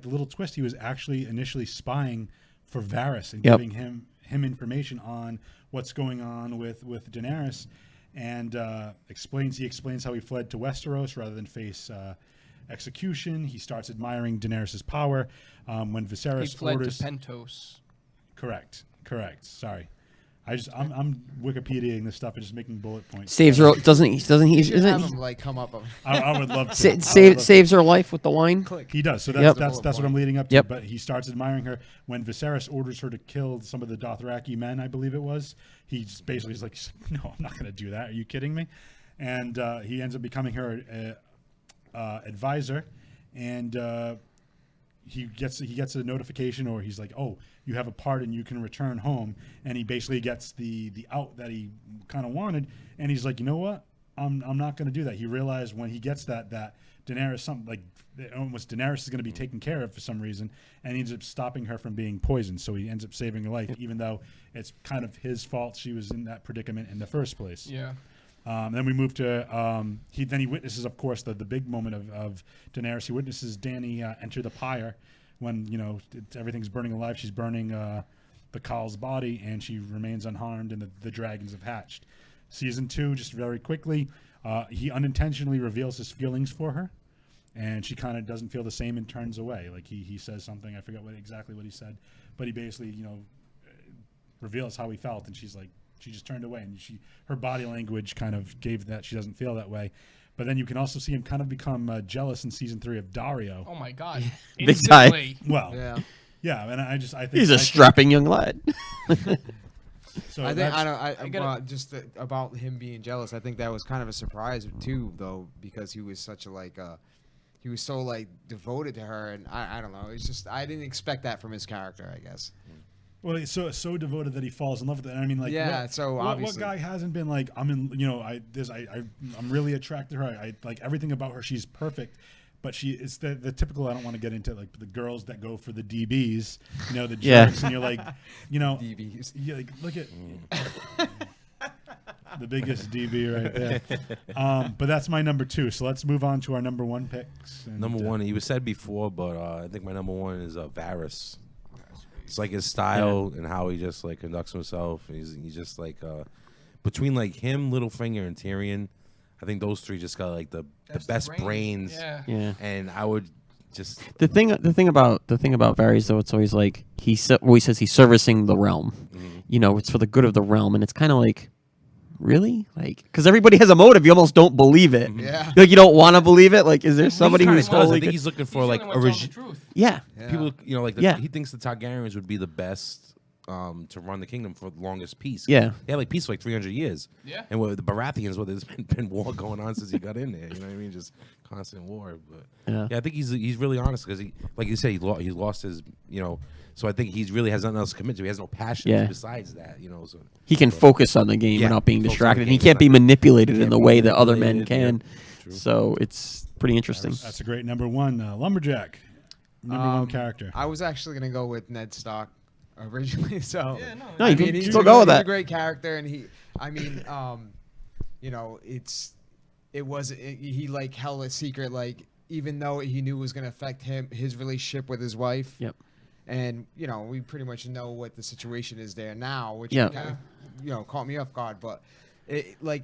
little twist, he was actually initially spying for Varys and giving him information on what's going on with Daenerys, and he explains how he fled to Westeros rather than face execution. He starts admiring Daenerys' power when Viserys he fled orders to Pentos. Correct. Sorry. I'm Wikipediaing this stuff and just making bullet points. Saves her. Doesn't he? You should Isn't have he? him come up. I would love to. Saves her life with the wine. He does. So Yep. that's what I'm leading up to. Yep. But he starts admiring her when Viserys orders her to kill some of the Dothraki men, I believe it was. He's like, no, I'm not going to do that. Are you kidding me? And he ends up becoming her advisor, and he gets a notification, or he's like, oh, you have a pardon, you can return home, and he basically gets the out that he kind of wanted, and he's like, you know what, I'm not going to do that. He realized when he gets that Daenerys Daenerys is going to be taken care of for some reason, and he ends up stopping her from being poisoned. So he ends up saving her life, even though it's kind of his fault she was in that predicament in the first place. Yeah. Then we move to he witnesses, of course, the big moment of Daenerys. He witnesses Dany enter the pyre when everything's burning alive. She's burning the Khal's body, and she remains unharmed, and the dragons have hatched. Season 2, just very quickly, he unintentionally reveals his feelings for her, and she kind of doesn't feel the same and turns away. Like he says something, I forget exactly what he said, but he basically reveals how he felt, and she's like, She just turned away, and her body language kind of gave that she doesn't feel that way. But then you can also see him kind of become jealous in season 3 of Dario. Oh my God! Big time. Instantly. Well, Yeah. yeah, and I think He's a strapping young lad. So I think gotta- just about him being jealous. I think that was kind of a surprise too, though, because he was such a he was so devoted to her, and I don't know. It's just I didn't expect that from his character, I guess. Well, he's so devoted that he falls in love with it. I mean, Yeah, what, so what obviously- guy hasn't been like, I'm really attracted to her. I like everything about her. She's perfect, but it's the typical. I don't want to get into like the girls that go for the DBs, the jerks, Yeah. and you're like, DBs. you like look at the biggest DB right there. But that's my number 2. So let's move on to our number 1 picks. And, Number 1, he was said before, but I think my number 1 is Varys. It's like his style and how he just conducts himself. He's just between him, Littlefinger, and Tyrion. I think those 3 just got the best brains. Yeah. Yeah. And I would just The thing about Varys though, it's always he always says he's servicing the realm. It's for the good of the realm, and it's kind of really? Because everybody has a motive. You almost don't believe it. Yeah. You don't want to believe it. Is there somebody he who's kinda does. I totally think he's looking for He's the only one telling the original. truth. Yeah. Yeah. People, Yeah. he thinks the Targaryens would be the best to run the kingdom for the longest peace. Yeah. They had peace for 300 years. Yeah. And with the Baratheons, there's been war going on since he got in there. You know what I mean? Just constant war. But Yeah. I think he's really honest because like you said, he lost his, so I think he really has nothing else to commit to. He has no passion Yeah. besides that, So He can focus on the game Yeah, without being focus on the distracted. game. He can't be manipulated in can't the be way that other men manipulated, can. yeah. True. So it's pretty interesting. that's a great number 1. Lumberjack, number 1 character. I was actually gonna go with Ned Stark originally. So Yeah, no. No, I you mean, can he's still a- go with he's that. a great character, and he held a secret, even though he knew it was gonna affect his relationship with his wife. Yep. And we pretty much know what the situation is there now, which Yeah. kind of caught me off guard. But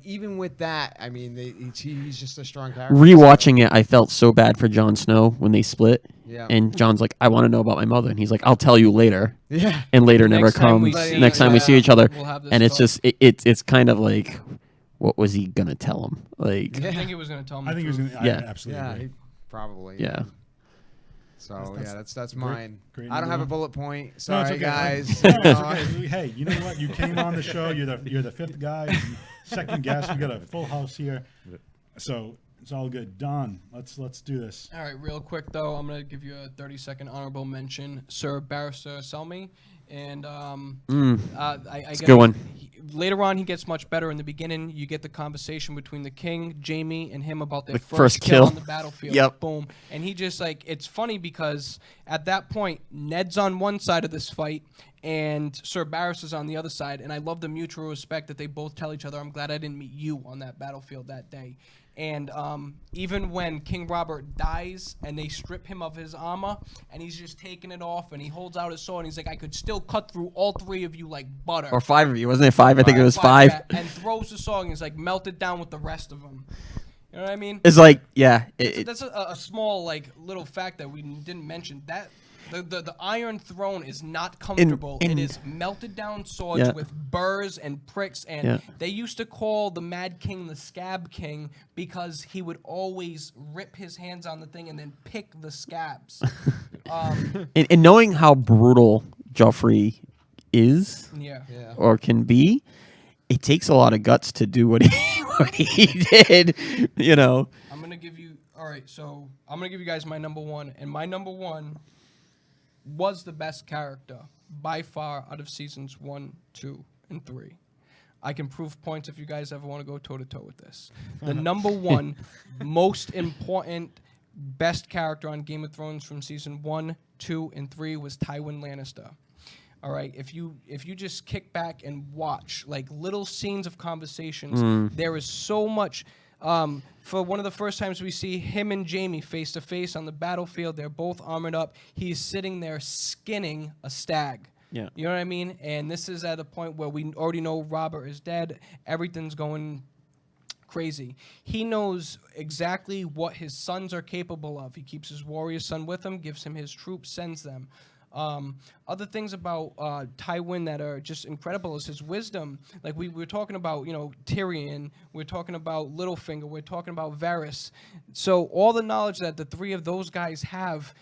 even with that, I mean, he's just a strong character. Rewatching it, I felt so bad for Jon Snow when they split. Yeah. And Jon's like, I want to know about my mother. And he's like, I'll tell you later. Yeah. And later never Next time we comes. see Next time we each see other, each other. we'll have this And it's talk. just, it's kind of like, what was he going to tell him? Like, I think he was going to tell me. I think he was going to. Yeah. I absolutely Yeah. agree. Probably. yeah. So That's that's great- mine. great I don't number have a 1. bullet point. No, it's Sorry, okay. guys. No, it's okay. Hey, you know what? You came on the show. You're the 5th guy, second guest. We got a full house here, so it's all good. Don, let's do this. All right, real quick though, I'm gonna give you a 30-second honorable mention, Sir Barrister Selmy, and I It's get a good one. Later on, he gets much better. In the beginning, you get the conversation between the king, Jamie, and him about their The first first kill kill. on the battlefield. Yep. Boom. And he just it's funny because at that point, Ned's on one side of this fight, and Sir Barrister's on the other side. And I love the mutual respect that they both tell each other. I'm glad I didn't meet you on that battlefield that day. And even when King Robert dies and they strip him of his armor and he's just taking it off and he holds out his sword and he's like, I could still cut through all 3 of you like butter. Or 5 of you. Wasn't it 5? I think it was 5. Yeah, and throws the sword and he's like melted down with the rest of them. You know what I mean? It's like, yeah. That's a small little fact that we didn't mention. That the Iron Throne is not comfortable. in- it is melted down swords Yeah. with burrs and pricks, and Yeah. they used to call the Mad King the Scab King because he would always rip his hands on the thing and then pick the scabs. and knowing how brutal Joffrey is Yeah. Yeah. or can be, it takes a lot of guts to do what he did, I'm gonna give you. All right, so I'm gonna give you guys my number 1, and my number 1 was the best character by far out of seasons 1, 2, and 3. I can prove points if you guys ever want to go toe to toe with this. The number 1 most important best character on Game of Thrones from season 1, 2, and 3 was Tywin Lannister. All right, if you just kick back and watch little scenes of conversations, there is so much. For one of the first times we see him and Jamie face to face on the battlefield, they're both armored up. He's sitting there skinning a stag. Yeah. You know what I mean? And this is at a point where we already know Robert is dead. Everything's going crazy. He knows exactly what his sons are capable of. He keeps his warrior son with him, gives him his troops, sends them. Other things about Tywin that are just incredible is his wisdom. Like we were talking about, Tyrion. We're talking about Littlefinger. We're talking about Varys. So all the knowledge that the three of those guys have,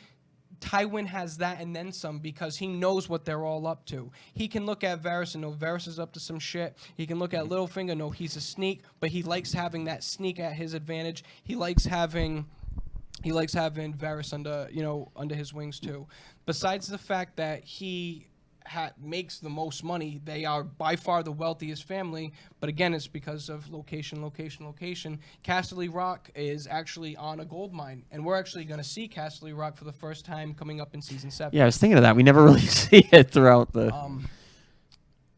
Tywin has that and then some because he knows what they're all up to. He can look at Varys and know Varys is up to some shit. He can look at Littlefinger, know he's a sneak, but he likes having that sneak at his advantage. He likes having Varys under his wings too. Besides the fact that he makes the most money, they are by far the wealthiest family. But again, it's because of location. Casterly Rock is actually on a gold mine, and we're actually going to see Casterly Rock for the first time coming up in season 7. Yeah, I was thinking of that. We never really see it throughout the.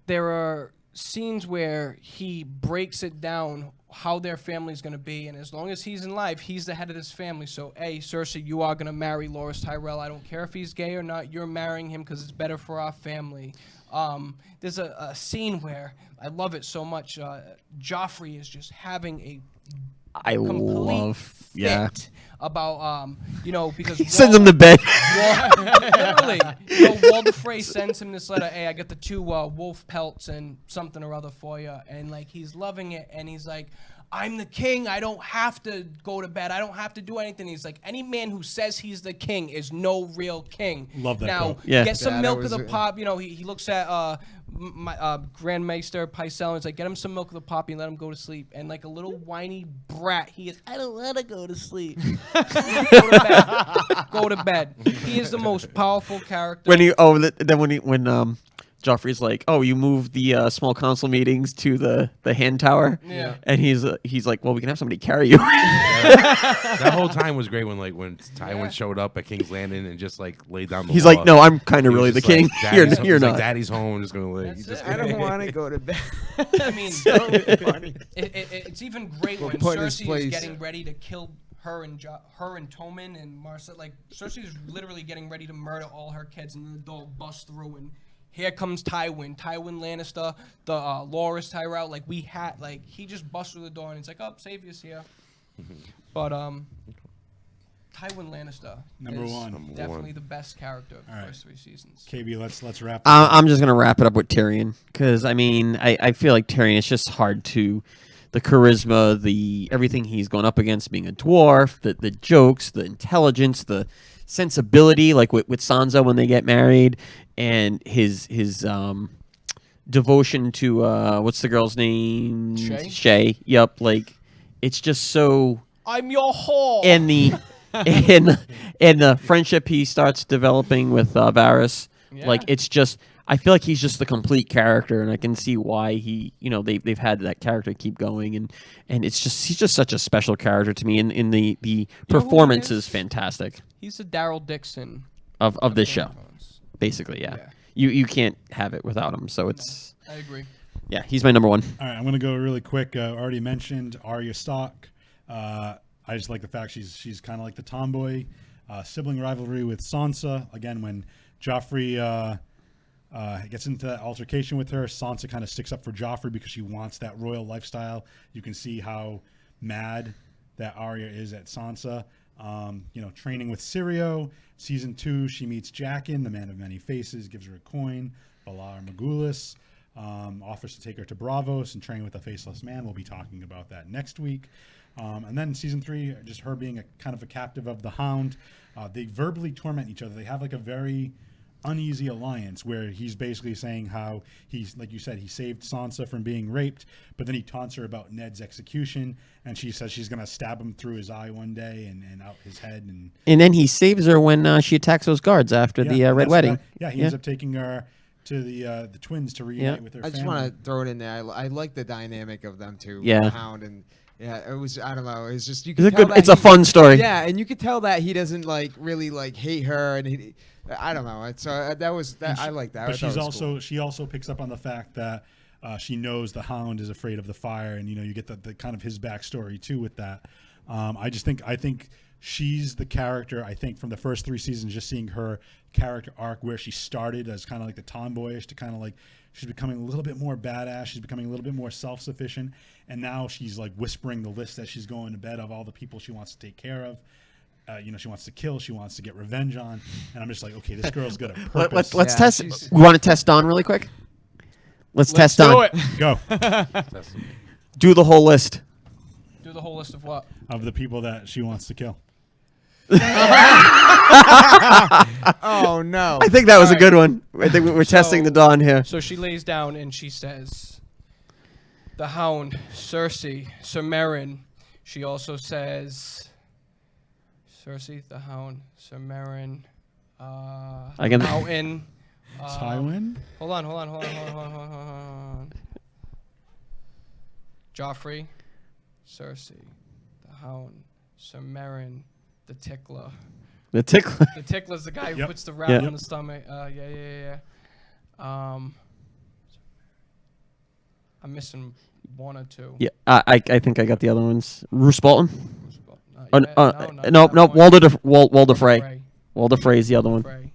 There are scenes where he breaks it down how their family is going to be, and as long as he's in life, he's the head of this family. So, Cersei, you are going to marry Loras Tyrell. I don't care if he's gay or not. You're marrying him because it's better for our family. There's a scene where I love it so much. Joffrey is just having a complete fit about because he sends him to bed. Literally, Walder Frey sends him this letter. Hey, I got the 2 wolf pelts and something or other for you, and like he's loving it, and he's like, I'm the king. I don't have to go to bed. I don't have to do anything. He's like, any man who says he's the king is no real king. Love that now, quote. Yeah. Get some milk of the pop. He looks at Grand Maester Pycelle and he's like, get him some milk of the poppy and let him go to sleep. And like a little whiny brat, he is, I don't want to go to sleep. Go to bed. He is the most powerful character. When Joffrey's like, oh, you moved the small council meetings to the hand tower. Yeah. And he's like, well, we can have somebody carry you. That whole time was great when Tywin showed up at King's Landing and just like laid down the He's law. like, no, I'm kind of He was really the just king. like, You're He's not. like, Daddy's home. I'm just gonna live. That's it. I don't want to go to bed. I mean, it's even great when put in his Cersei is place. getting ready to kill her and Tommen and Marcel. Like Cersei is literally getting ready to murder all her kids, and the door busts through, and here comes Tywin Lannister, the Loras Tyrell. Like he just busts through the door, and it's like, oh, Savior's here. But Tywin Lannister Number is one. definitely the best character of the All first 3 seasons. KB, let's wrap. I'm just gonna wrap it up with Tyrion because I mean I feel like Tyrion is just hard to, the charisma, the everything he's going up against, being a dwarf, the jokes, the intelligence, the sensibility, like with Sansa when they get married, and his devotion to what's the girl's name? Shay. Yep. Like it's just so. I'm your whore. And the and the friendship he starts developing with Varys, like it's just, I feel like he's just the complete character, and I can see why they've had that character keep going, and it's just, he's just such a special character to me, and the performance is fantastic. He's the Daryl Dixon of this show, Game of Thrones. basically. Yeah. You can't have it without him. So it's I agree. Yeah, he's my number one. All right, I'm going to go really quick. Already mentioned Arya Stark. I just like the fact she's kind of like the tomboy. Sibling rivalry with Sansa. Again, when Joffrey gets into that altercation with her, Sansa kind of sticks up for Joffrey because she wants that royal lifestyle. You can see how mad that Arya is at Sansa. Training with Syrio. Season 2, she meets Jaqen, the man of many faces, gives her a coin. Valar Morghulis offers to take her to Braavos and train with a faceless man. We'll be talking about that next week. And then season 3, just her being a kind of a captive of the Hound. They verbally torment each other. They have like a very uneasy alliance where he's basically saying how he's, like you said, he saved Sansa from being raped, but then he taunts her about Ned's execution, and she says she's going to stab him through his eye one day and out his head. And then he saves her when she attacks those guards after the Red Wedding. He ends up taking her to the twins to reunite with their family. I just want to throw it in there. I like the dynamic of them two. Yeah. The Hound and it was, I don't know. It's just, you It's can tell it's a fun story. Yeah, and you could tell that he doesn't really hate her, and I don't know. It's I like that. But she also picks up on the fact that she knows the Hound is afraid of the fire, and you get the kind of his backstory too with that. I think she's the character. I think from the first 3 seasons, just seeing her character arc where she started as kind of like the tomboyish to kind of like she's becoming a little bit more badass. She's becoming a little bit more self-sufficient, and now she's like whispering the list as she's going to bed of all the people she wants to take care of. she wants to kill, she wants to get revenge on, and I'm just like, okay, this girl's got a purpose. Let's Yeah, test. she's- We want to test Dawn really quick. Let's test do Dawn. it. Go Do the whole list. Do the whole list of what? of the people that she wants to kill. Oh no. I think that was a good one. I think we're testing the Dawn here. So she lays down and she says, the Hound, Cersei, Sir Meryn. She also says, Cersei, the Hound, Sir Meryn, I can- Mountain. Tywin? Hold on. Joffrey, Cersei, the Hound, Sir Meryn, the Tickler. The tickler. The Tickler's the guy who Yep. puts the rat Yeah. on the stomach. Yeah. I'm missing one or two. Yeah, I think I got the other ones. Roose Bolton. Not yet. Not No, that one. Walder Frey. Walder Frey's the other one. Frey.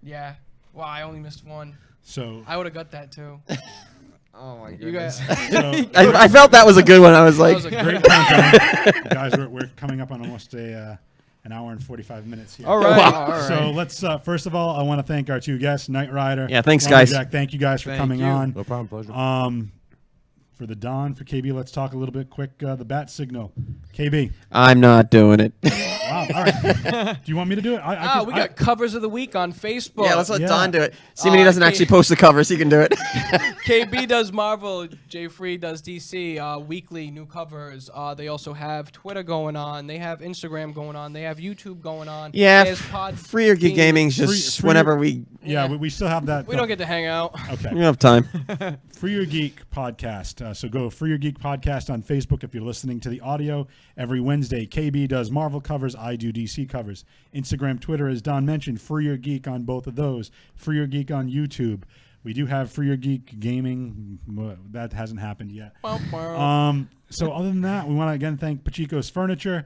Yeah. Wow, I only missed one. So, I would have got that too. Oh my You guys. goodness. so I felt that was a good one. I was That like, was a great countdown. Guys, we're coming up on almost an hour and 45 minutes here. All right. Wow. All right. So let's first of all, I want to thank our two guests, Knightrider. Yeah, thanks, guys. Lumberjack. Thank you guys for Thank coming you. on. No problem. Pleasure. For the Dawn, for KB, let's talk a little bit quick. The bat signal, KB. I'm not doing it. Wow. All right. Do you want me to do it? We got covers of the week on Facebook. Yeah, let's let Yeah. Don do it. See, when he doesn't actually post the covers, he can do it. KB does Marvel, Jay Free does DC, weekly new covers. They also have Twitter going on. They have Instagram going on. They have YouTube going on. Yeah, There's Pod Free or Geek Gaming's just Free- whenever we Yeah, we still have that. We don't get to hang out. Okay. don't have time. Free Your Geek podcast. So go Free Your Geek podcast on Facebook if you're listening to the audio. Every Wednesday, KB does Marvel covers. I do DC covers. Instagram, Twitter, as Don mentioned, Free Your Geek on both of those. Free Your Geek on YouTube. We do have Free Your Geek Gaming. That hasn't happened yet. So other than that, we want to again thank Pachico's Furniture.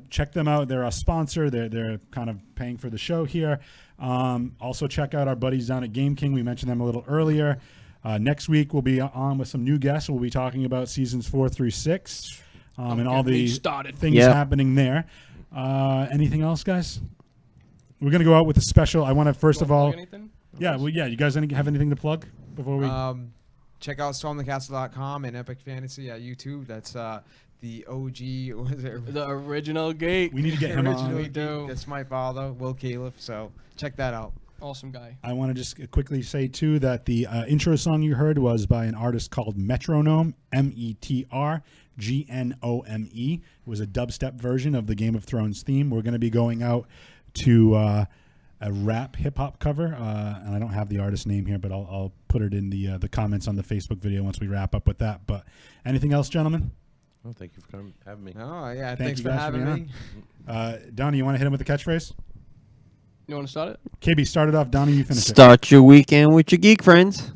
Check them out. They're a sponsor. They're kind of paying for the show here. Also check out our buddies down at Game King. We mentioned them a little earlier. Next week we'll be on with some new guests. We'll be talking about seasons 4 through 6 and all get me the started. things Yeah. happening there. Anything else, guys? We're gonna go out with a special. I want to first of all, yeah. You guys have anything to plug before we? Check out stormthecastle.com and Epic Fantasy at YouTube. That's the OG. What is it? The original Geek. We need to get him Original on. We geek. do. That's my father, Will Califf. So check that out. Awesome guy. I want to just quickly say, too, that the intro song you heard was by an artist called Metronome, Metrgnome. It was a dubstep version of the Game of Thrones theme. We're going to be going out to a rap hip-hop cover, and I don't have the artist name here, but I'll put it in the comments on the Facebook video once we wrap up with that. But anything else, gentlemen? Oh, thank you for having me. Oh yeah, Thank thanks you for guys for having being me. Donnie, you want to hit him with the catchphrase? You want to start it? KB, start it off. Donnie, you finish it. Start your weekend with your geek friends.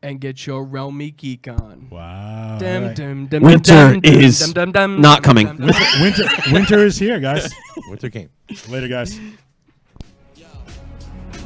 And get your Realmy Geek on. Wow. Dum, all right. dum, dum, Winter dum, dum, is dum, dum, dum, not dum, coming. dum, dum, dum. Winter is here, guys. Winter game. Later, guys.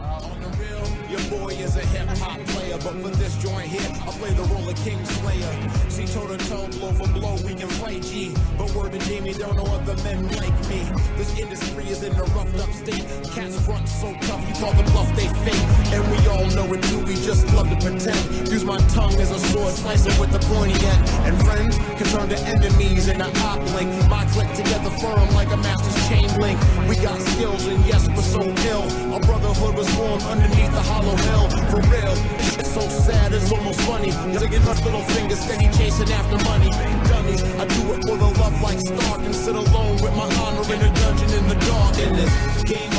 On the real, your boy is a hip hop player, but for this joint here, I play the role of King Slayer. See toe to toe, blow for blow, we can fight G. But word to Jamie, don't know other men like me. This industry is in a roughed up state. Cats front so tough, you call the bluff, they fake. And we all know it too, we just love to pretend. Use my tongue as a sword, slice it with the pointy end. And friends can turn to enemies in an op link. My click together firm like a master's chain link. We got skills and yes, we're so ill. Our brotherhood was born underneath the hollow hill. For real, it's so sad, it's almost funny. You're getting my little fingers steady chasing after money. Dummies, I do it for the love like Stark and sit alone with my honor in a dungeon in the dark. In this game